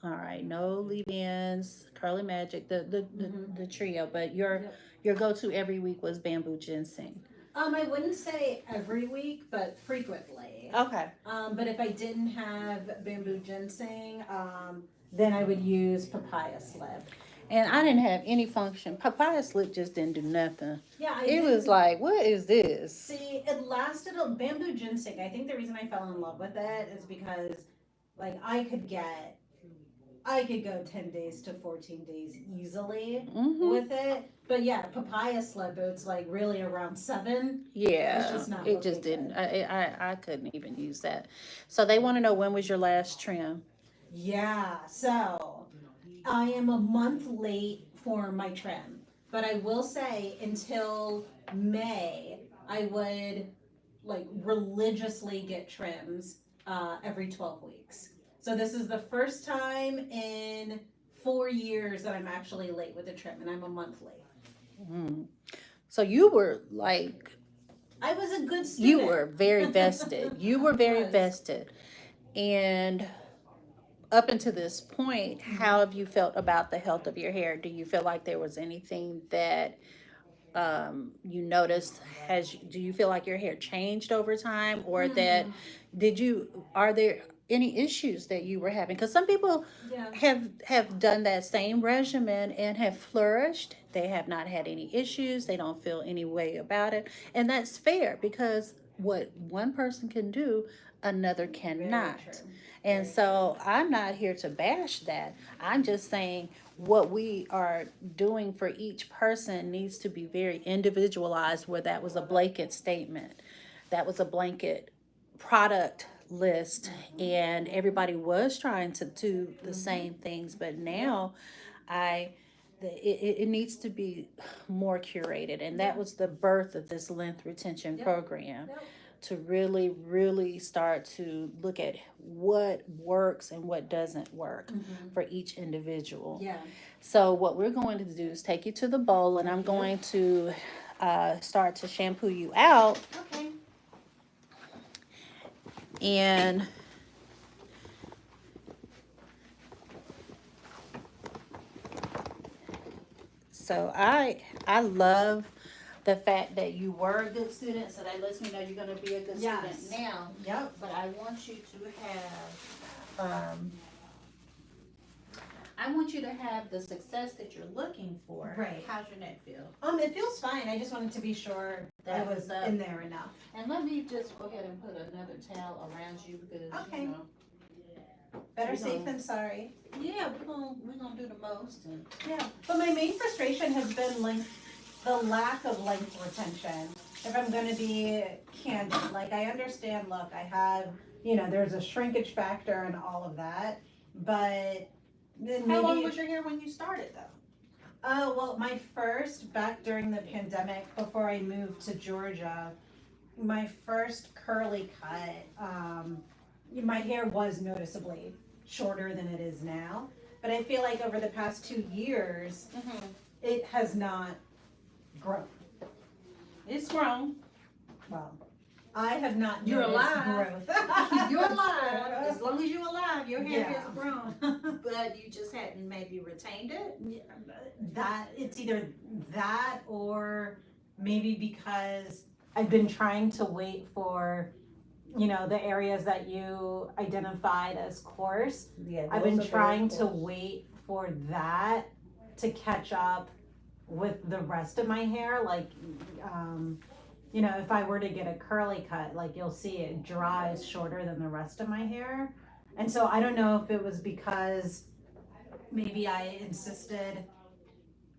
All right. No leave-ins, curly magic, the trio, but Yep. your go-to every week was bamboo ginseng. I wouldn't say every week, but frequently. Okay. But if I didn't have bamboo ginseng, then I would use papaya slip. And I didn't have any function. Papaya slip just didn't do nothing. Yeah, I It did. was like, what is this? See, it lasted bamboo ginseng. I think the reason I fell in love with it is because, like, I could go 10 days to 14 days easily Mm-hmm. with it. But yeah, papaya slip, it's like really around 7. Yeah, It's just not it just looking didn't. I couldn't even use that. So they want to know, when was your last trim? Yeah, so I am a month late for my trim. But I will say until May, I would like religiously get trims every 12 weeks. So this is the first time in 4 years that I'm actually late with a trim, and I'm a month late. Mm. So you were like, I was a good student. you were very vested. You were very Was. vested. And up until this point, how have you felt about the health of your hair? Do you feel like there was anything that you noticed? Do you feel like your hair changed over time, or that are there any issues that you were having? Because some people Yeah. have done that same regimen and have flourished. They have not had any issues. They don't feel any way about it, and that's fair, because what one person can do, another cannot. true. And Very so I'm not here to bash that. I'm just saying what we are doing for each person needs to be very individualized, where that was a blanket statement. That was a blanket product list, and everybody was trying to do the same things. But now it needs to be more curated. And that was the birth of this length retention program. Yep. To really, really start to look at what works and what doesn't work for each individual. Yeah. So what we're going to do is take you to the bowl, and I'm going to start to shampoo you out. Okay. And so I love the fact that you were a good student, so that lets me know you're going to be a good Yes. student now. Yep. But I want you to have, I want you to have the success that you're looking for. Right. How's your neck feel? It feels fine. I just wanted to be sure That I was was up. in there enough. And let me just go ahead and put another towel around you, because Okay. you know, Better We safe gonna- than sorry. yeah, we're gonna do the most. And Yeah. But my main frustration has been the lack of length retention. If I'm gonna be candid, like I understand, look, I have, there's a shrinkage factor and all of that, but then how long maybe- was your hair when you started, though? Oh, well, my first, back during the pandemic, before I moved to Georgia, my first curly cut, my hair was noticeably shorter than it is now. But I feel like over the past 2 years, it has not grown. It's grown. Well, I have not You're noticed alive. growth. You're alive. As long as you're alive, your hair Yeah. has grown. But you just hadn't maybe retained it. That it's either that or maybe because I've been trying to wait for, the areas that you identified as coarse. Yeah, I've been trying to wait for that to catch up with the rest of my hair. Like, if I were to get a curly cut, like you'll see it dries shorter than the rest of my hair. And so I don't know if it was because maybe I insisted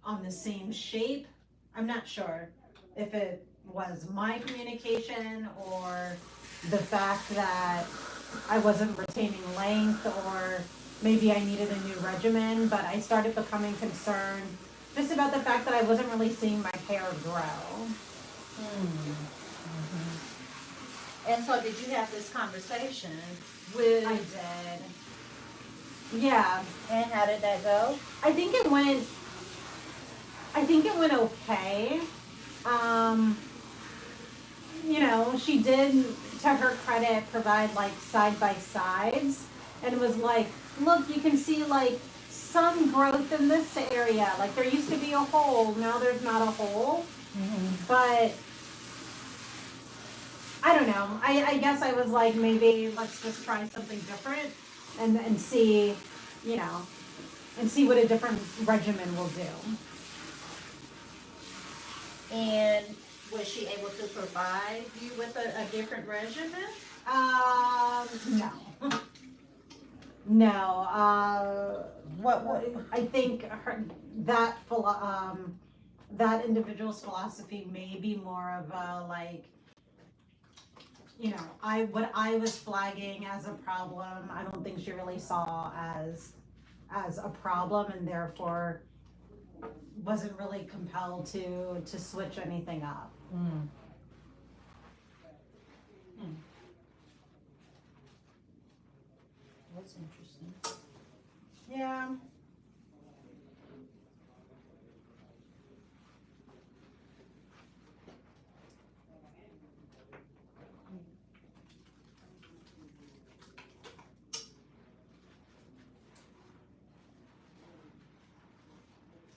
on the same shape. I'm not sure if it was my communication or the fact that I wasn't retaining length, or maybe I needed a new regimen, but I started becoming concerned just about the fact that I wasn't really seeing my hair grow. And so, did you have this conversation I with? did. Yeah. And how did that go? I think it went okay. She did, to her credit, provide like side by sides, and was like, look, you can see like some growth in this area. Like there used to be a hole, now there's not a hole. But I don't know. I guess I was like, maybe let's just try something different and see, and see what a different regimen will do. And was she able to provide you with a different regimen? No. No. What I think that individual's philosophy may be more of a like, what I was flagging as a problem, I don't think she really saw as a problem, and therefore wasn't really compelled to switch anything up. That's interesting. Yeah.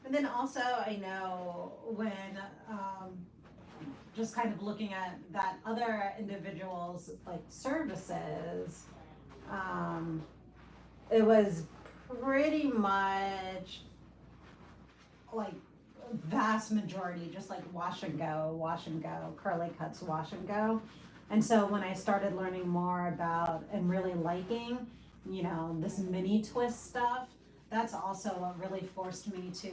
And then also, I know when just kind of looking at that other individual's like services, it was pretty much like vast majority just like wash and go, curly cuts, wash and go. And so when I started learning more about and really liking, this mini twist stuff, that's also what really forced me to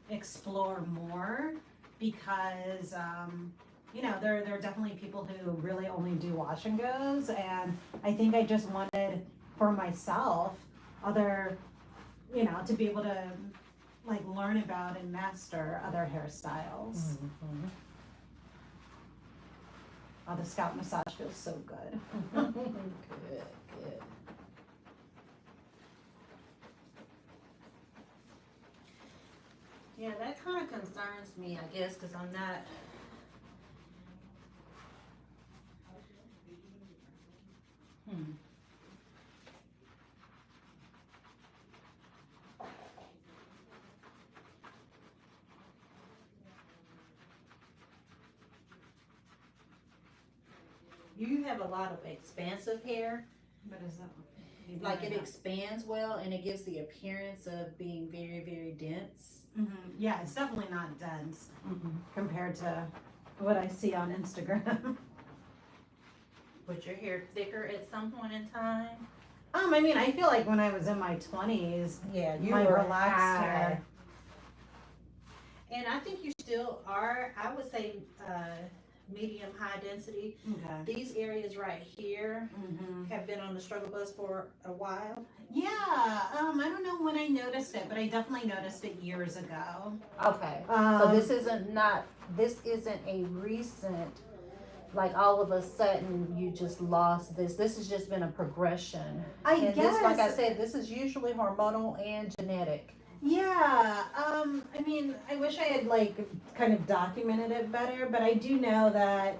explore more, because there are definitely people who really only do wash and goes, and I think I just wanted for myself other, to be able to like learn about and master other hairstyles. Oh, the scalp massage feels so good. Good. Yeah, that kind of concerns me, I guess, because I'm not. You have a lot of expansive hair. What is that? Like it expands well and it gives the appearance of being very, very dense. Yeah, it's definitely not dense compared to what I see on Instagram. Was your hair thicker at some point in time? I mean, I feel like when I was in my 20s, Yeah, you my were relaxed high. hair. And I think you still are, I would say, medium high density. Okay. These areas right here have been on the struggle bus for a while. Yeah, I don't know when I noticed it, but I definitely noticed it years ago. Okay. So this isn't a recent, like all of a sudden you just lost this. This has just been a progression. I And guess. this, like I said, this is usually hormonal and genetic. Yeah, I mean, I wish I had like kind of documented it better, but I do know that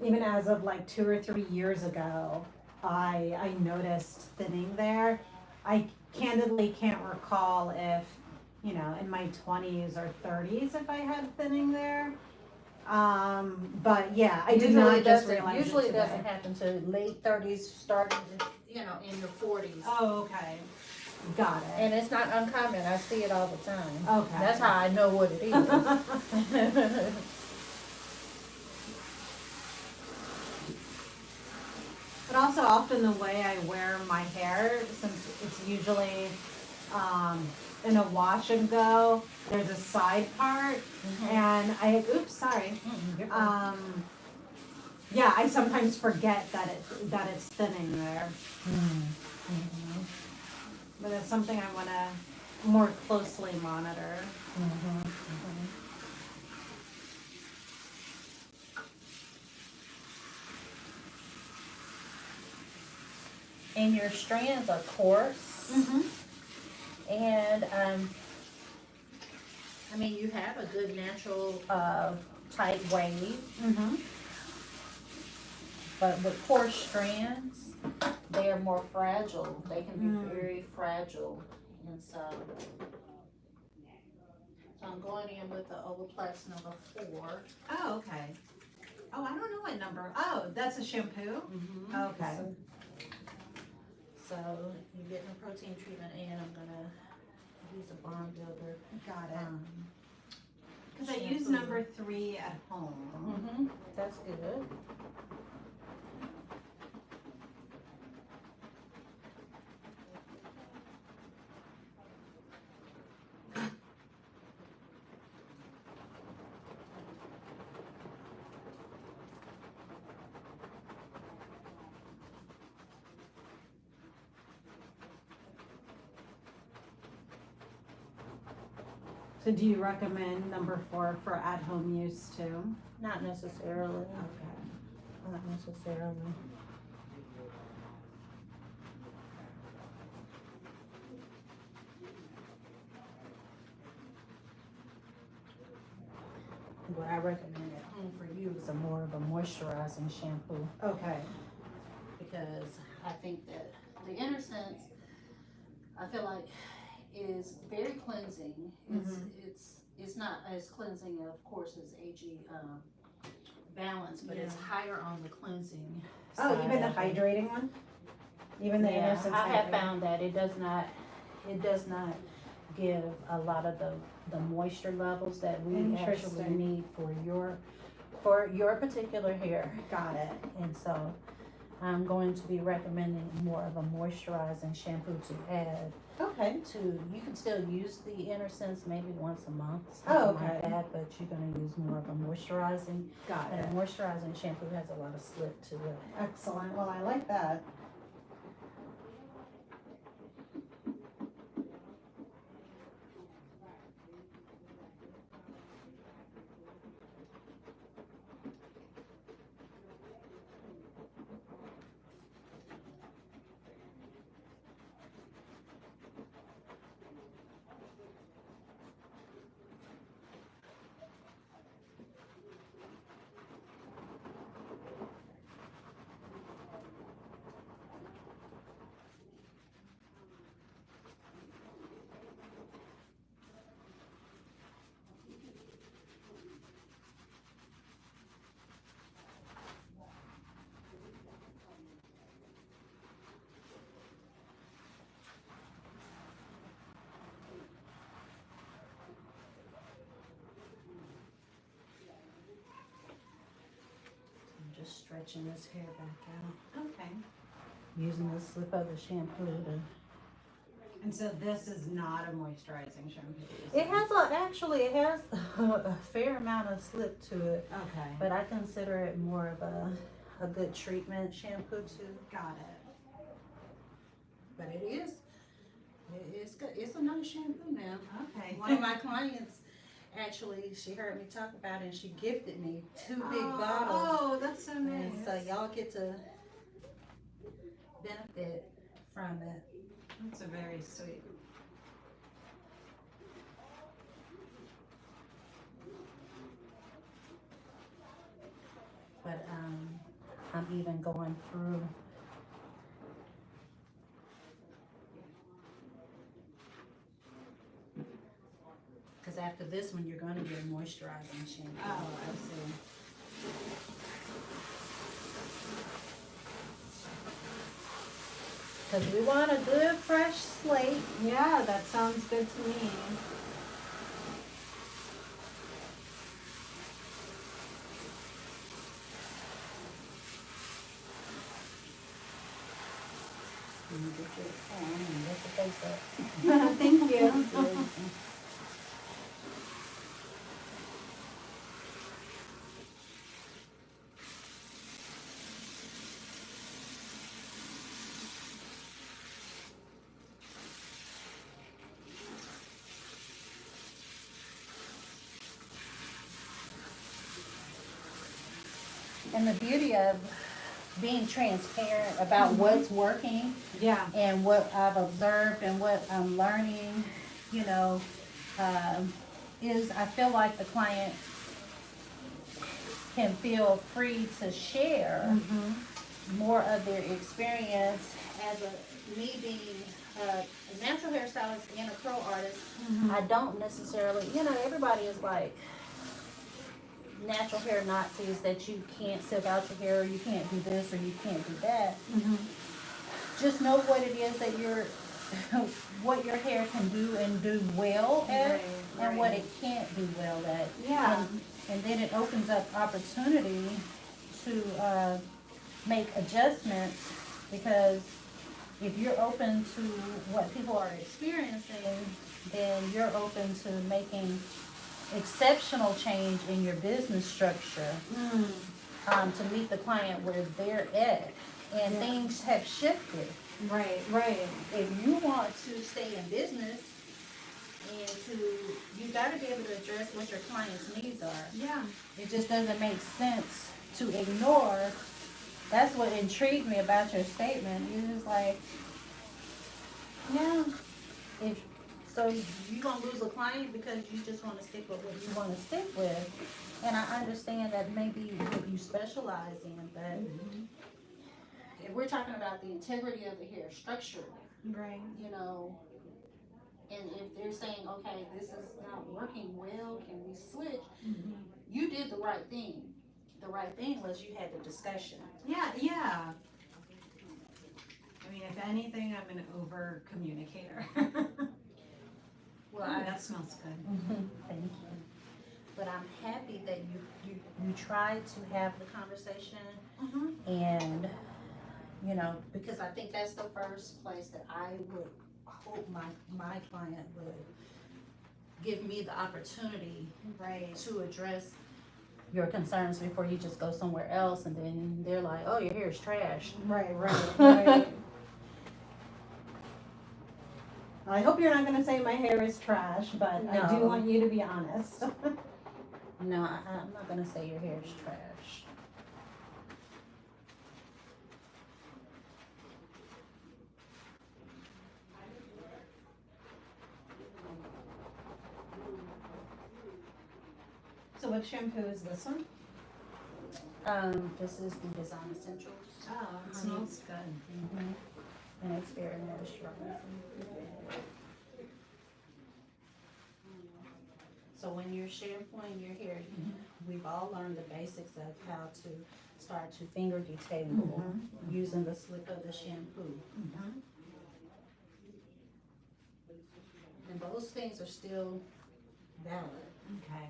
even as of like 2 or 3 years ago, I noticed thinning there. I candidly can't recall if, in my 20s or 30s, if I had thinning there. But yeah, I did not just realize Usually it it today. doesn't happen to late 30s, starting in your 40s. Oh, okay. Got it. And it's not uncommon. I see it all the time. Okay. That's how I know what it is. But also often the way I wear my hair, since it's usually in a wash and go, there's a side part, and You're fine. yeah, I sometimes forget that it's thinning there. But it's something I want to more closely monitor. And your strands are coarse. And I mean, you have a good natural tight wave. But with coarse strands, they are more fragile. They can be very fragile. And so I'm going in with the Olaplex number 4. Oh, okay. Oh, I don't know what number. Oh, that's a shampoo? Okay. So you're getting a protein treatment, and I'm gonna use a bond builder. Got it. Because I shampoo. use number 3 at home. That's good. So do you recommend number 4 for at-home use too? Not necessarily. Okay. Not necessarily. What I recommend at home for you is a more of a moisturizing shampoo, Okay. because I think that the Inner Sense, I feel like, is very cleansing. It's not as cleansing, of course, as AG Balance, but it's higher on the cleansing. Oh, side even the of it. hydrating one? Even the Yeah, Innocence I have hydrating? found that it does not give a lot of the moisture levels that we actually Interesting. need for your particular hair. Got it. And so I'm going to be recommending more of a moisturizing shampoo to add Okay. to. You can still use the Inner Sense maybe once a month, Oh, something like okay. that, but you're going to use more of a moisturizing. Got And it. a moisturizing shampoo has a lot of slip to it. Excellent. Well, I like that. I'm just stretching this hair back out. Okay. Using the slip of the shampoo to. And so this is not a moisturizing shampoo? It has it has a fair amount of slip to it, Okay. but I consider it more of a good treatment shampoo too. Got it. But it's good. It's a nice shampoo now. Okay. One of my clients actually, she heard me talk about it and she gifted me 2 big bottles. Oh, that's so nice. And so y'all get to benefit from it. That's a very sweet. But I'm even going through. Because after this one, you're going to get a moisturizing shampoo. Oh, I see. Because we want a good fresh slate. Yeah, that sounds good to me. And get your arm and lift the face up. Thank you. And the beauty of being transparent about what's working Yeah. and what I've observed and what I'm learning, you know, is I feel like the client can feel free to share more of their experience as me being a natural hairstylist and a pro artist. I don't necessarily, you know, everybody is like natural hair Nazis that you can't silk out your hair, or you can't do this, or you can't do that. Just know what it is that what your hair can do and do well at, and what it can't do well at. Yeah. And then it opens up opportunity to make adjustments, because if you're open to what people are experiencing, then you're open to making exceptional change in your business structure to meet the client where they're at. And things have shifted. Right. If you want to stay in business and you gotta be able to address what your client's needs are. Yeah. It just doesn't make sense to ignore. That's what intrigued me about your statement. It was like, so you gonna lose a client because you just wanna stick with what you wanna stick with. And I understand that maybe what you specialize in, but if we're talking about the integrity of the hair structure, Right. you know, and if they're saying, okay, this is not working well, can we switch? You did the right thing. The right thing was you had the discussion. Yeah. I mean, if anything, I'm an over communicator. Well, That smells good. Thank you. But I'm happy that you tried to have the conversation, and you know, because I think that's the first place that I would hope my client would give me the opportunity to address your concerns before you just go somewhere else and then they're like, oh, your hair is trash. Right. I hope you're not going to say my hair is trash, but I do No. want you to be honest. No, I'm not gonna say your hair is trash. So what shampoo is this one? This is the Design Essentials. Oh, it smells good. And it's very moisturizing. So when you're shampooing your hair, we've all learned the basics of how to start to finger detangle using the slip of the shampoo. And those things are still valid. Okay.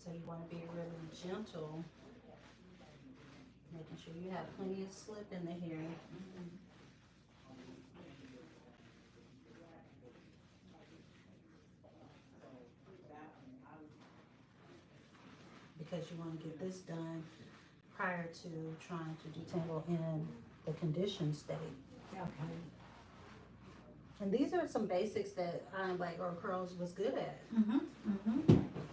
So you want to be really gentle, making sure you have plenty of slip in the hair. Because you want to get this done prior to trying to detangle in the conditioned state. Okay. And these are some basics that or Curls was good at.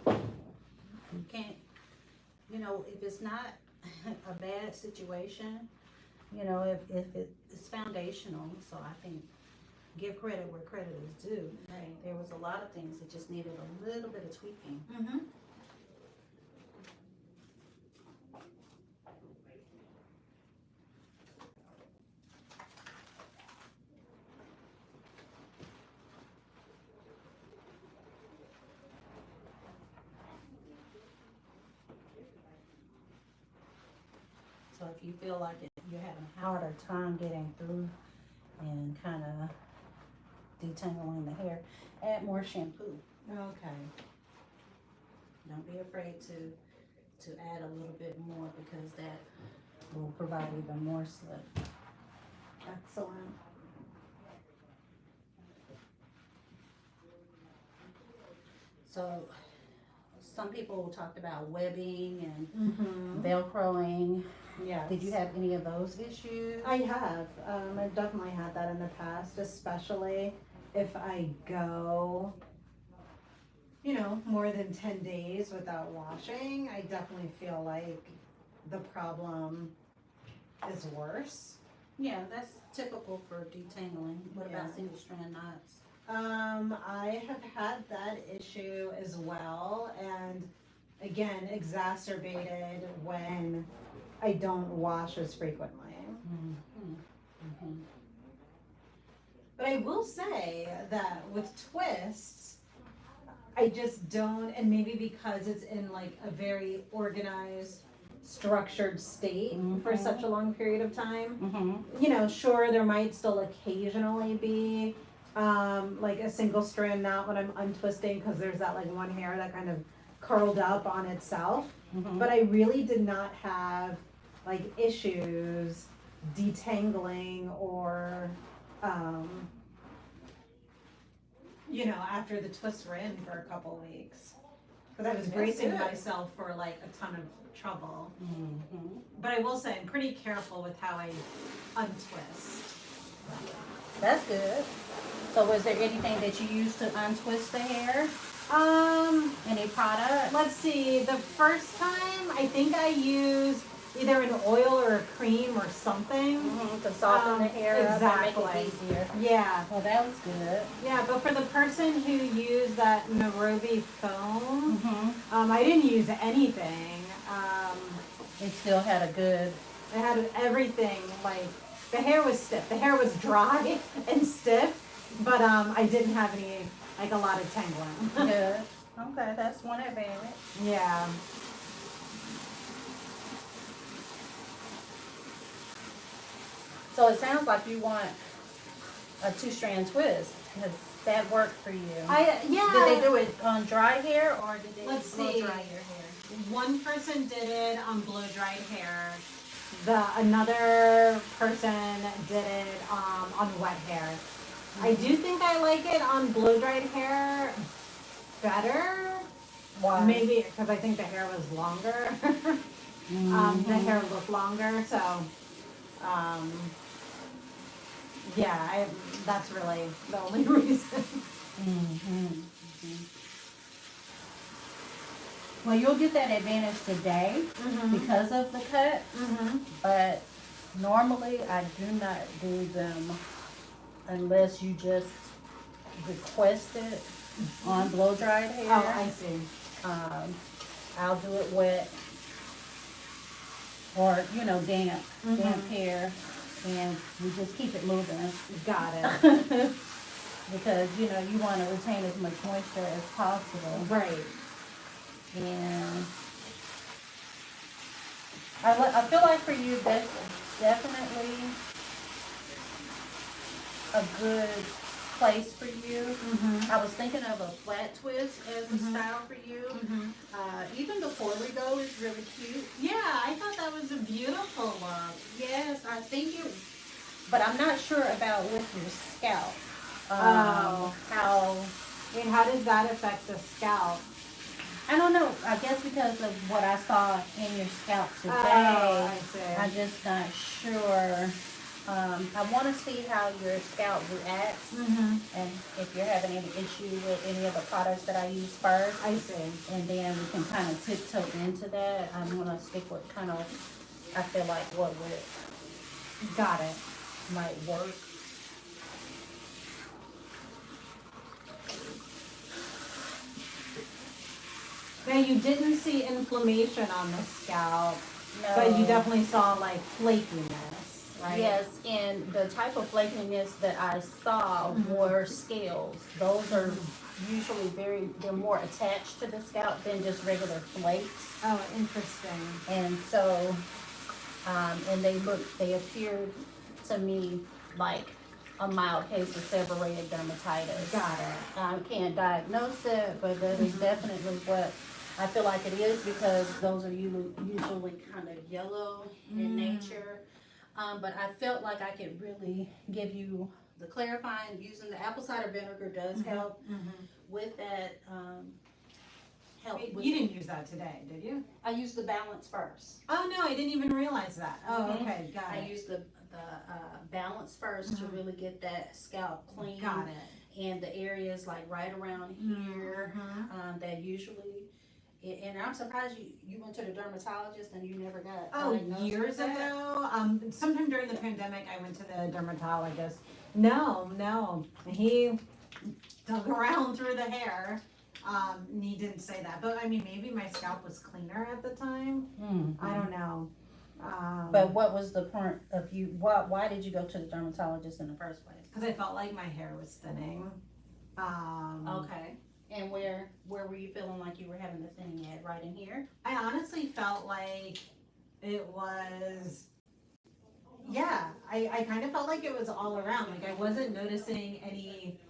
You can't, you know, if it's not a bad situation, you know, if it's foundational. So I think give credit where credit is due. Right. There was a lot of things that just needed a little bit of tweaking. So if you feel like you're having a harder time getting through and kind of detangling the hair, add more shampoo. Okay. Don't be afraid to add a little bit more because that will provide even more slip. Excellent. So some people talked about webbing and Mm-hmm. velcroing. Yes. Did you have any of those issues? I have. I've definitely had that in the past, especially if I go, more than 10 days without washing. I definitely feel like the problem is worse. Yeah, that's typical for detangling. What Yeah. about single strand knots? I have had that issue as well, and again, exacerbated when I don't wash as frequently. But I will say that with twists, I just don't, and maybe because it's in like a very organized, structured state for Mhm. such a long period of time. Mm-hmm. Sure, there might still occasionally be like a single strand knot when I'm untwisting because there's that like one hair that kind of curled up on itself. Mm-hmm. But I really did not have like issues detangling or after the twists were in for a couple weeks because I was That's bracing good. myself for like a ton of trouble. Mm-hmm. But I will say I'm pretty careful with how I untwist. That's good. So was there anything that you used to untwist the hair? Any product? Let's see. The first time I think I used either an oil or a cream or something. Mm-hmm. To soften the hair up and make exactly. it easier. Yeah. Well, that was good. Yeah, but for the person who used that Nairobi foam, Mm-hmm. I didn't use anything. It still had a good. I had everything, like, the hair was stiff. The hair was dry and stiff, but I didn't have any, like, a lot of tangling. Good. Okay, that's one advantage. Yeah. So it sounds like you want a 2-strand twist because that worked for you. Yeah. Did they do it on dry hair or did they Let's blow see. dry your hair? One person did it on blow dried hair. Another person did it on wet hair. I do think I like it on blow dried hair better. Why? Maybe because I think the hair was longer. The hair looked longer, so yeah, that's really the only reason. Well, you'll get that advantage today because of the cut, but normally I do not do them unless you just request it on blow dried hair. Oh, I see. I'll do it wet or damp hair, and we just keep it moving. Got it. Because you want to retain as much moisture as possible. Right. And I feel like for you, that's definitely a good place for you. I was thinking of a flat twist as a style for you. Even the curly though is really cute. Yeah, I thought that was a beautiful look. Yes, I think it. But I'm not sure about with your scalp. How does that affect the scalp? I don't know. I guess because of what I saw in your scalp today, I see. I'm just not sure. I want to see how your scalp reacts, and if you're having any issue with any of the products that I use first, I see. and then we can kind of tiptoe into that. I'm gonna stick with kind of, I feel like what would Got it. might work. Now you didn't see inflammation on the scalp, No. but you definitely saw like flakiness, right? Yes, and the type of flakiness that I saw were scales. Those are usually they're more attached to the scalp than just regular flakes. Oh, interesting. And so They appeared to me like a mild case of seborrheic dermatitis. Got it. I can't diagnose it, but that is definitely what I feel like it is, because those are usually kind of yellow in nature. But I felt like I could really give you the clarifying. Using the apple cider vinegar does help with that. You didn't use that today, did you? I use the balance first. Oh no, I didn't even realize that. Oh, okay, got I it. use the balance first to really get that scalp clean. Got it. And the areas like right around here, that usually, and I'm surprised you went to the dermatologist and you never got diagnosed with Years that. ago, sometime during the pandemic, I went to the dermatologist. No, he dug around through the hair. And he didn't say that, but I mean, maybe my scalp was cleaner at the time. I don't know. But what was the point of you? Why did you go to the dermatologist in the first place? Because I felt like my hair was thinning. Okay. And where were you feeling like you were having the thinning at? Right in here? I honestly felt like it was, yeah, I kind of felt like it was all around. Like I wasn't noticing any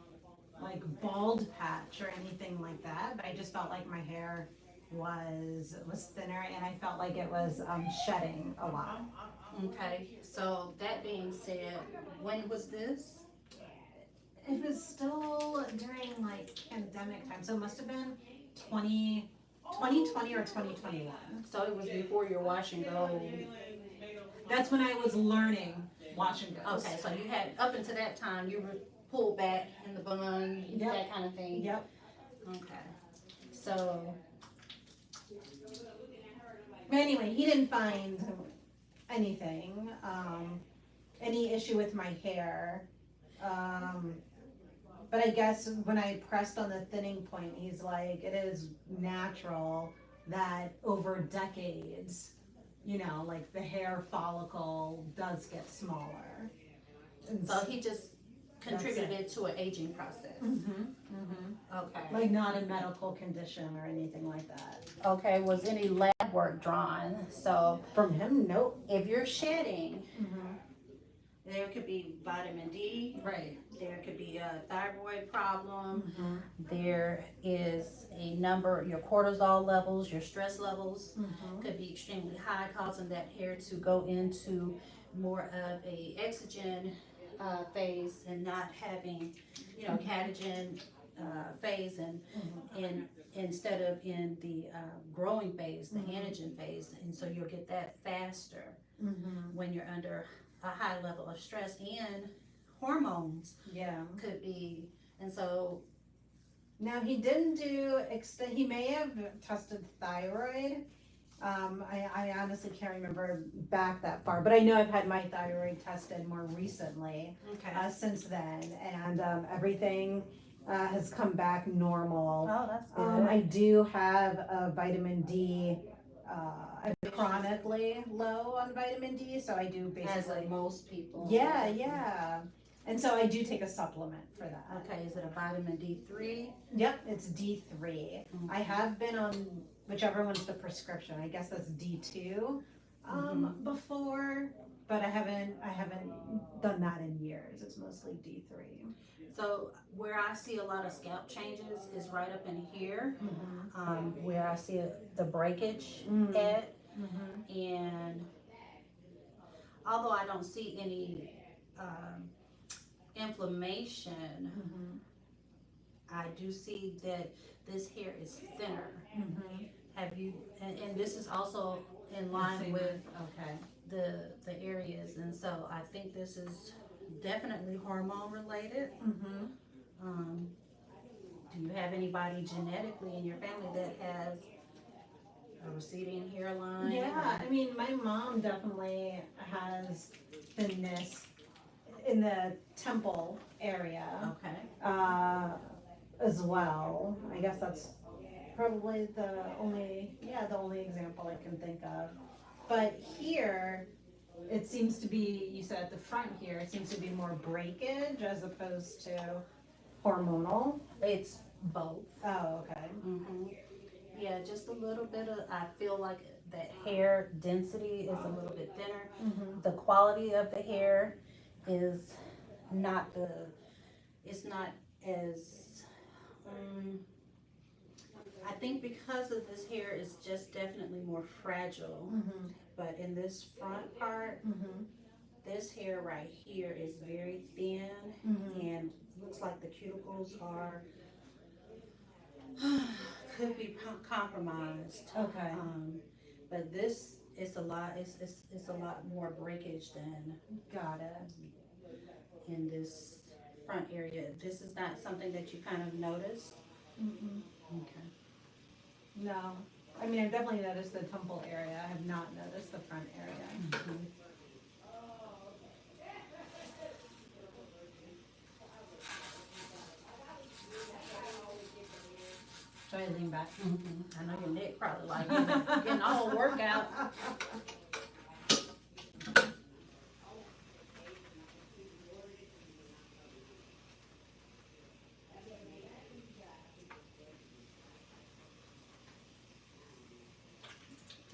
like bald patch or anything like that, but I just felt like my hair was thinner, and I felt like it was shedding a lot. Okay. So that being said, when was this? It was still during like pandemic time, so it must have been 2020 or 2021. So it was before your wash and go. That's when I was learning wash and goes. Okay, so you had, up until that time, you were pulled back in the bun, Yep. that kind of thing. Yep. Okay. So, But anyway, he didn't find anything, any issue with my hair. But I guess when I pressed on the thinning point, he's like, it is natural that over decades, like the hair follicle does get smaller. And so he just contributed to an aging process. Okay. like not a medical condition or anything like that. Okay, was any lab work drawn? So From him, nope. if you're shedding, there could be vitamin D, Right. there could be a thyroid problem, there is a number, your cortisol levels, your stress levels could be extremely high, causing that hair to go into more of a exogen phase and not having, catagen phase, and instead of in the growing phase, the anagen phase, and so you'll get that faster when you're under a high level of stress, and hormones could be, and so. Now he didn't do he may have tested thyroid. I honestly can't remember back that far, but I know I've had my thyroid tested more recently since then, and everything has come back normal. Oh, that's good. I do have a vitamin D. I'm chronically low on vitamin D, so I do As basically. like most people. Yeah. And so I do take a supplement for that. Okay, is it a vitamin D3? Yep, it's D3. I have been on whichever one's the prescription. I guess that's D2 before, but I haven't done that in years. It's mostly D3. So where I see a lot of scalp changes is right up in here, where I see the breakage at, and although I don't see any inflammation, I do see that this hair is thinner. Have you, and this is also in line with the areas, and so I think this is definitely hormone related. Do you have anybody genetically in your family that has a receding hairline? Yeah, I mean, my mom definitely has thinness in the temple area. Okay. As well. I guess that's probably the only example I can think of. But here, it seems to be, you said at the front here, it seems to be more breakage as opposed to hormonal. It's both. Oh, okay. Yeah, just a little bit of, I feel like that hair density is a little bit thinner. Mm-hmm. The quality of the hair is not it's not as, I think because of this hair is just definitely more fragile. Mm-hmm. But in this front part, Mm-hmm. this hair right here is very thin Mm-hmm. and looks like the cuticles are could be compromised. Okay. But this is a lot. It's a lot more breakage than Got it. in this front area. This is not something that you kind of noticed. Mm-mm. Okay. No. I mean, I've definitely noticed the temple area. I have not noticed the front area. Should I lean back? I know your neck probably like getting a whole workout.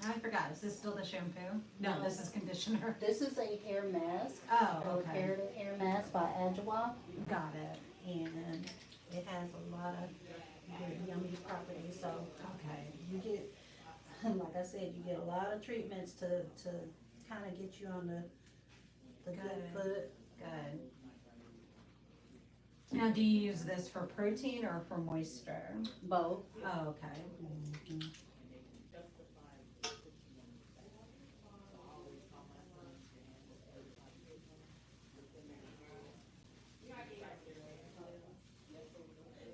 I forgot. Is this still the shampoo? No, No. this is conditioner. This is a hair mask. Oh, A okay. reparative hair mask by Adjoa, Got it. and it has a lot of good yummy properties. So Okay. you get, like I said, you get a lot of treatments to kind of get you on the good Good. foot. Good. Now, do you use this for protein or for moisture? Both. Oh, okay.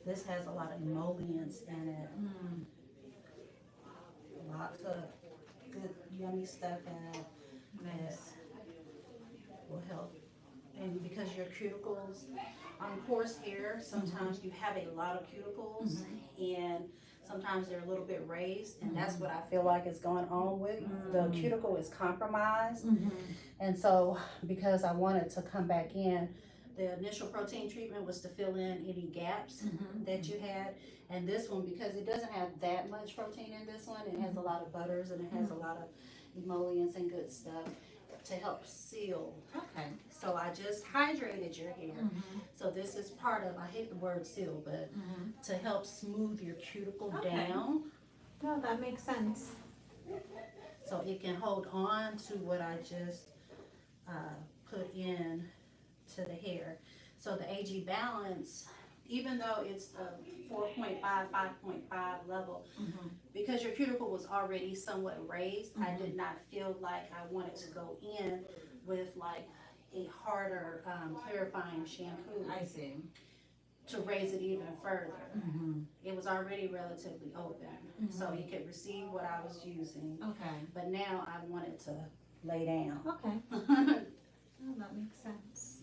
This has a lot of emollients in it. Mm. Lots of good yummy stuff in it Nice. that will help. And because your cuticles, on coarse hair, sometimes you have a lot of cuticles and sometimes they're a little bit raised, and that's what I feel like is going on with the cuticle is compromised. Mm-hmm. And so because I wanted to come back in, the initial protein treatment was to fill in any gaps that you had. And this one, because it doesn't have that much protein in this one, it has a lot of butters and it has a lot of emollients and good stuff to help seal. Okay. So I just hydrated your hair. So this is part of, I hate the word seal, but to help smooth your cuticle Okay. down No, that makes sense. so it can hold on to what I just put in to the hair. So the AG balance, even though it's a 4.5, 5.5 level, because your cuticle was already somewhat raised, I did not feel like I wanted to go in with like a harder clarifying shampoo I see. to raise it even further. It was already relatively open, so it could receive what I was using. Okay. But now I wanted to lay down. Okay. Oh, that makes sense.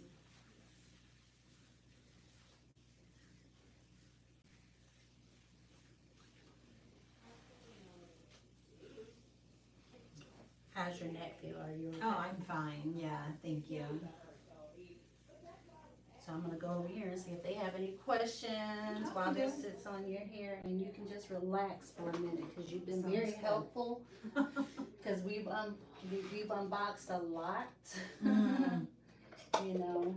How's your neck feel? Are you okay? Oh, I'm fine. Yeah, thank you. So I'm gonna go over here and see if they have any questions while Okay. this sits on your hair, and you can just relax for a minute because you've been Sounds very good. helpful. Because we've unboxed a lot, Mm. you know.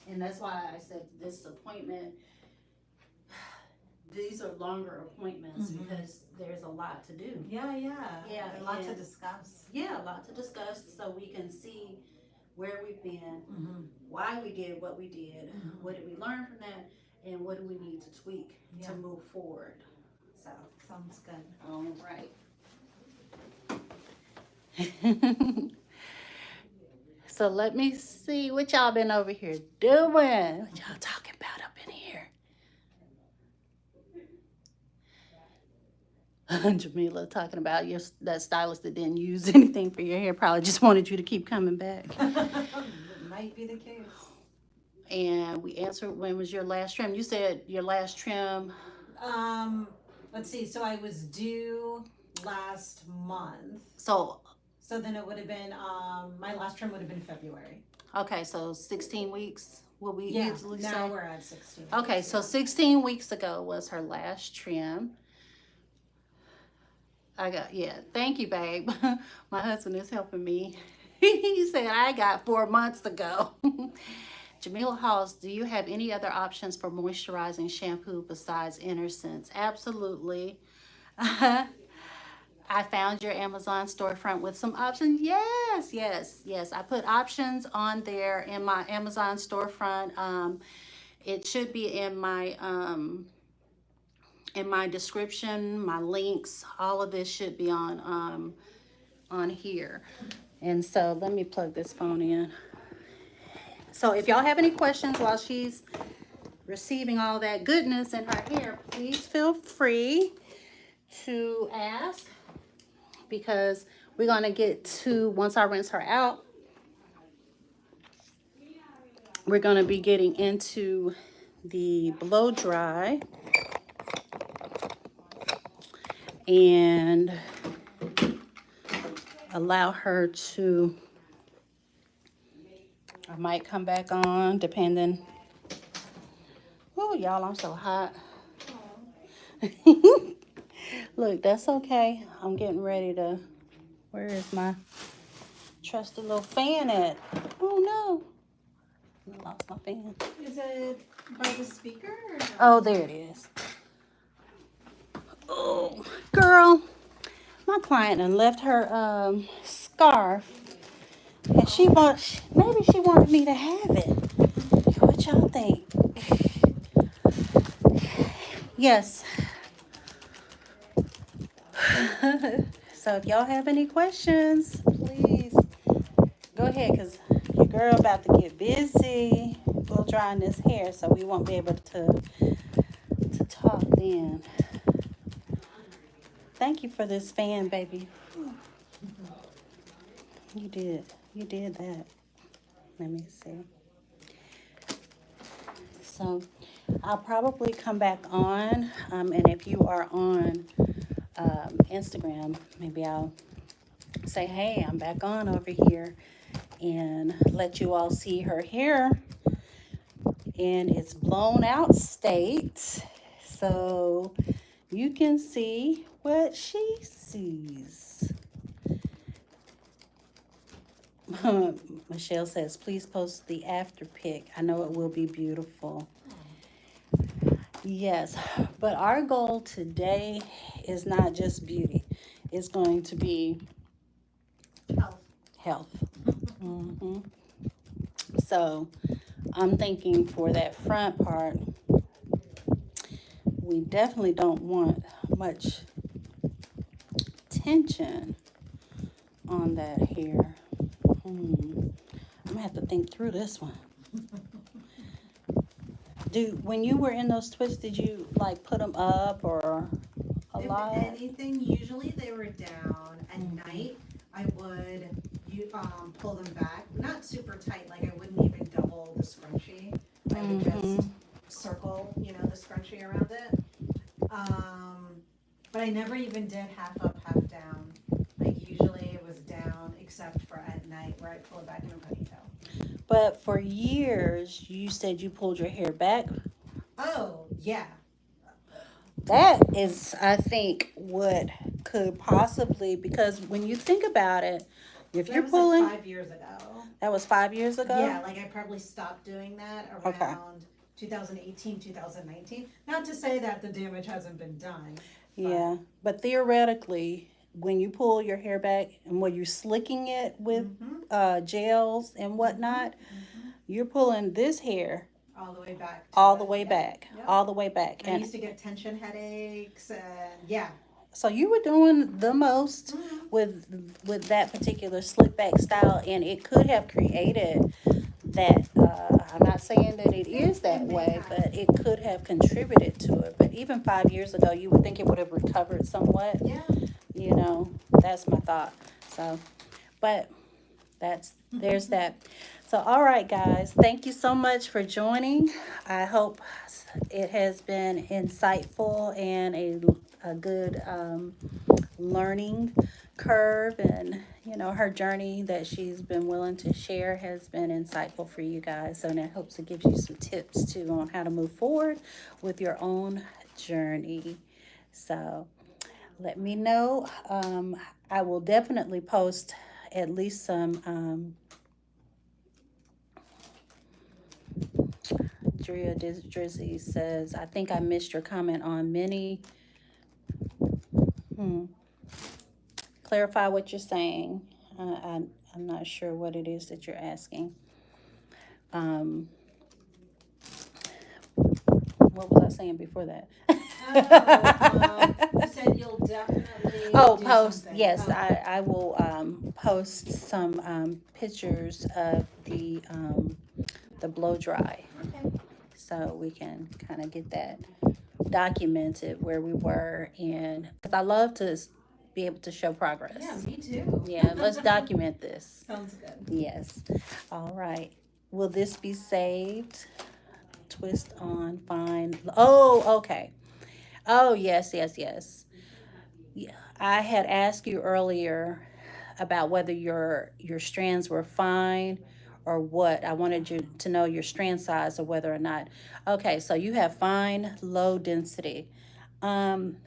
And that's why I said this appointment. These are longer appointments because there's a lot to do. Yeah. Yeah, A lot yeah. to discuss. Yeah, a lot to discuss so we can see where we've been, why we did what we did, what did we learn from that, and what do we need to tweak Yeah. to move forward. So, Sounds good. all right. So let me see what y'all been over here doing. What y'all talking about up in here? Jamila talking about that stylist that didn't use anything for your hair probably just wanted you to keep coming back. Might be the case. And we answered, when was your last trim? You said your last trim. Let's see. So I was due last month. So, So then it would have been, my last trim would have been February. Okay, so 16 weeks will we Yeah, easily now say? we're at 16. Okay, so 16 weeks ago was her last trim. Yeah, thank you, babe. My husband is helping me. He said I got 4 months to go. Jamila Halls, do you have any other options for moisturizing shampoo besides Innocence? Absolutely. I found your Amazon storefront with some options. Yes, yes, yes. I put options on there in my Amazon storefront. It should be in my description, my links. All of this should be on here. And so let me plug this phone in. So if y'all have any questions while she's receiving all that goodness in her hair, please feel free to ask, because we're going to get to, once I rinse her out, we're going to be getting into the blow dry. And allow her to, I might come back on depending. Oh, y'all, I'm so hot. Look, that's okay. I'm getting ready to, where is my trusty little fan at? Oh no, I lost my fan. Is it by the speaker? Or no? Oh, there it is. Oh, girl, my client done left her scarf, and maybe she wanted me to have it. What y'all think? Yes. So if y'all have any questions, please go ahead, because your girl about to get busy blow drying this hair, so we won't be able to talk then. Thank you for this fan, baby. You did that. Let me see. So I'll probably come back on, and if you are on Instagram, maybe I'll say, hey, I'm back on over here, and let you all see her hair in its blown out state, so you can see what she sees. Michelle says, please post the after pic. I know it will be beautiful. Yes, but our goal today is not just beauty. It's going to be health. Mm-hmm. So I'm thinking for that front part, we definitely don't want much tension on that hair. I'm gonna have to think through this one. When you were in those twists, did you like put them up or a If lot? anything, usually they were down. At night, I would pull them back. Not super tight, like I wouldn't even double the scrunchie. I would just circle, the scrunchie around it. But I never even did half up, half down. Like usually it was down, except for at night where I pull it back in a ponytail. But for years, you said you pulled your hair back. Oh, yeah. That is, I think, what could possibly, because when you think about it, if you're pulling, like 5 years ago. That was 5 years ago? Yeah, like I probably stopped doing that around 2018, 2019. Not to say that the damage hasn't been done. Yeah, but theoretically, when you pull your hair back and when you're slicking it with gels and whatnot, you're pulling this hair all the way back. All the way back. Yep. All the way back. I used to get tension headaches and yeah. So you were doing the most with that particular slick back style, and it could have created that. I'm not saying that it is that way, but it could have contributed to it. But even 5 years ago, you would think it would have recovered somewhat. Yeah. That's my thought. So, but there's that. So, all right, guys, thank you so much for joining. I hope it has been insightful and a good learning curve, and her journey that she's been willing to share has been insightful for you guys. So that hopes to give you some tips too on how to move forward with your own journey. So let me know. I will definitely post at least some Drea Drizzy says, I think I missed your comment on many. Clarify what you're saying. I'm not sure what it is that you're asking. What was I saying before that? You said you'll definitely Oh, do post. something. Yes, Okay. I will post some pictures of the blow dry, Okay. so we can kind of get that documented where we were, and because I love to be able to show progress. Yeah, me too. Yeah, let's document this. Sounds good. Yes. All right. Will this be saved? Twist on, find. Oh, okay. Oh, yes, yes, yes. Yeah, I had asked you earlier about whether your strands were fine or what. I wanted you to know your strand size or whether or not. Okay, so you have fine, low density. Um,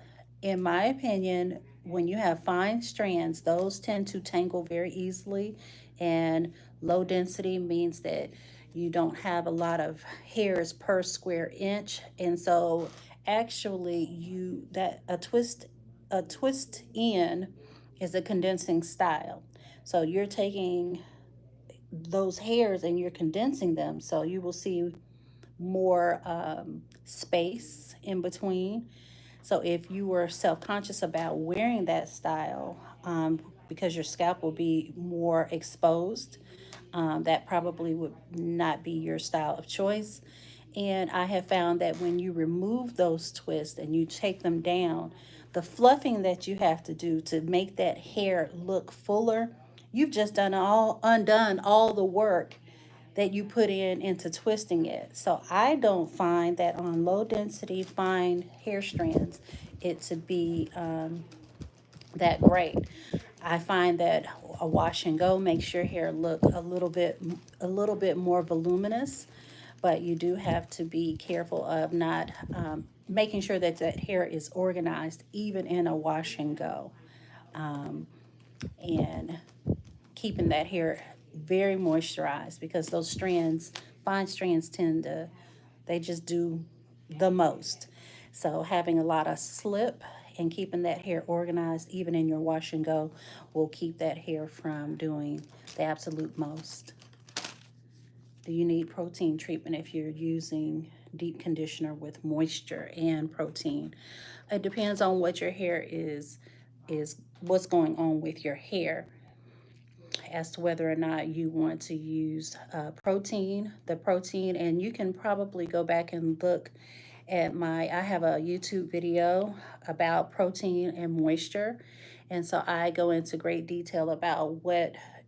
in my opinion, when you have fine strands, those tend to tangle very easily, and low density means that you don't have a lot of hairs per square inch, and so actually you that a twist in is a condensing style. So you're taking those hairs and you're condensing them, so you will see more space in between. So if you were self-conscious about wearing that style, because your scalp will be more exposed, that probably would not be your style of choice. And I have found that when you remove those twists and you take them down, the fluffing that you have to do to make that hair look fuller, you've just undone all the work that you put into twisting it. So I don't find that on low density fine hair strands it to be that great. I find that a wash and go makes your hair look a little bit more voluminous, but you do have to be careful of not making sure that that hair is organized even in a wash and go, and keeping that hair very moisturized, because those strands, fine strands, they just do the most. So having a lot of slip and keeping that hair organized, even in your wash and go, will keep that hair from doing the absolute most. Do you need protein treatment if you're using deep conditioner with moisture and protein? It depends on what your hair is what's going on with your hair as to whether or not you want to use the protein. And you can probably go back and look at I have a YouTube video about protein and moisture. And so I go into great detail about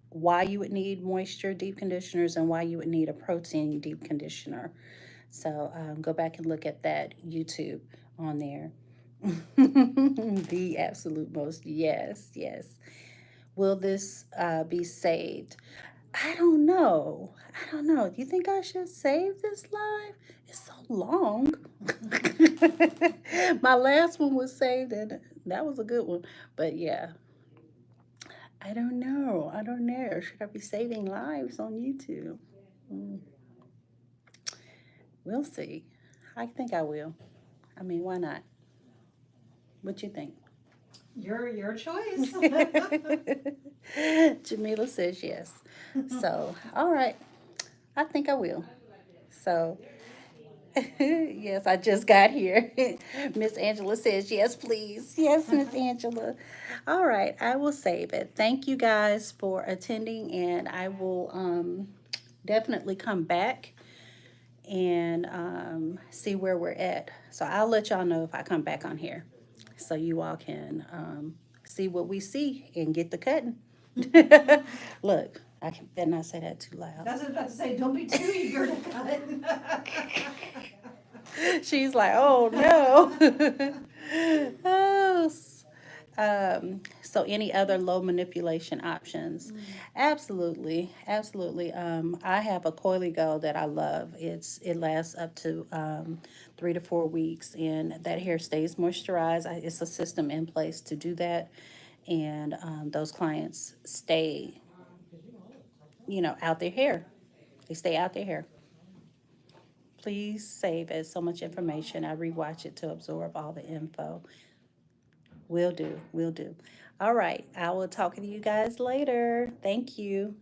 why you would need moisture deep conditioners and why you would need a protein deep conditioner. So go back and look at that YouTube on there. The absolute most. Yes, yes. Will this be saved? I don't know. I don't know. Do you think I should save this live? It's so long. My last one was saved, and that was a good one. But yeah, I don't know. I don't know. Should I be saving lives on YouTube? Mm, we'll see. I think I will. I mean, why not? What you think? Your choice. Jamila says yes. So, all right. I think I will. So, yes, I just got here. Miss Angela says yes, please. Yes, Miss Angela. All right, I will save it. Thank you guys for attending, and I will definitely come back and see where we're at. So I'll let y'all know if I come back on here, so you all can see what we see and get the cutting. Look, better not say that too loud. That's what I was about to say. Don't be too eager to cut. She's like, oh no. Oh, So any other low manipulation options? Absolutely, absolutely. I have a Coily Go that I love. It lasts up to 3 to 4 weeks, and that hair stays moisturized. It's a system in place to do that, and those clients stay, out their hair. They stay out their hair. Please save it. So much information. I rewatch it to absorb all the info. Will do. Will do. All right. I will talk to you guys later. Thank you.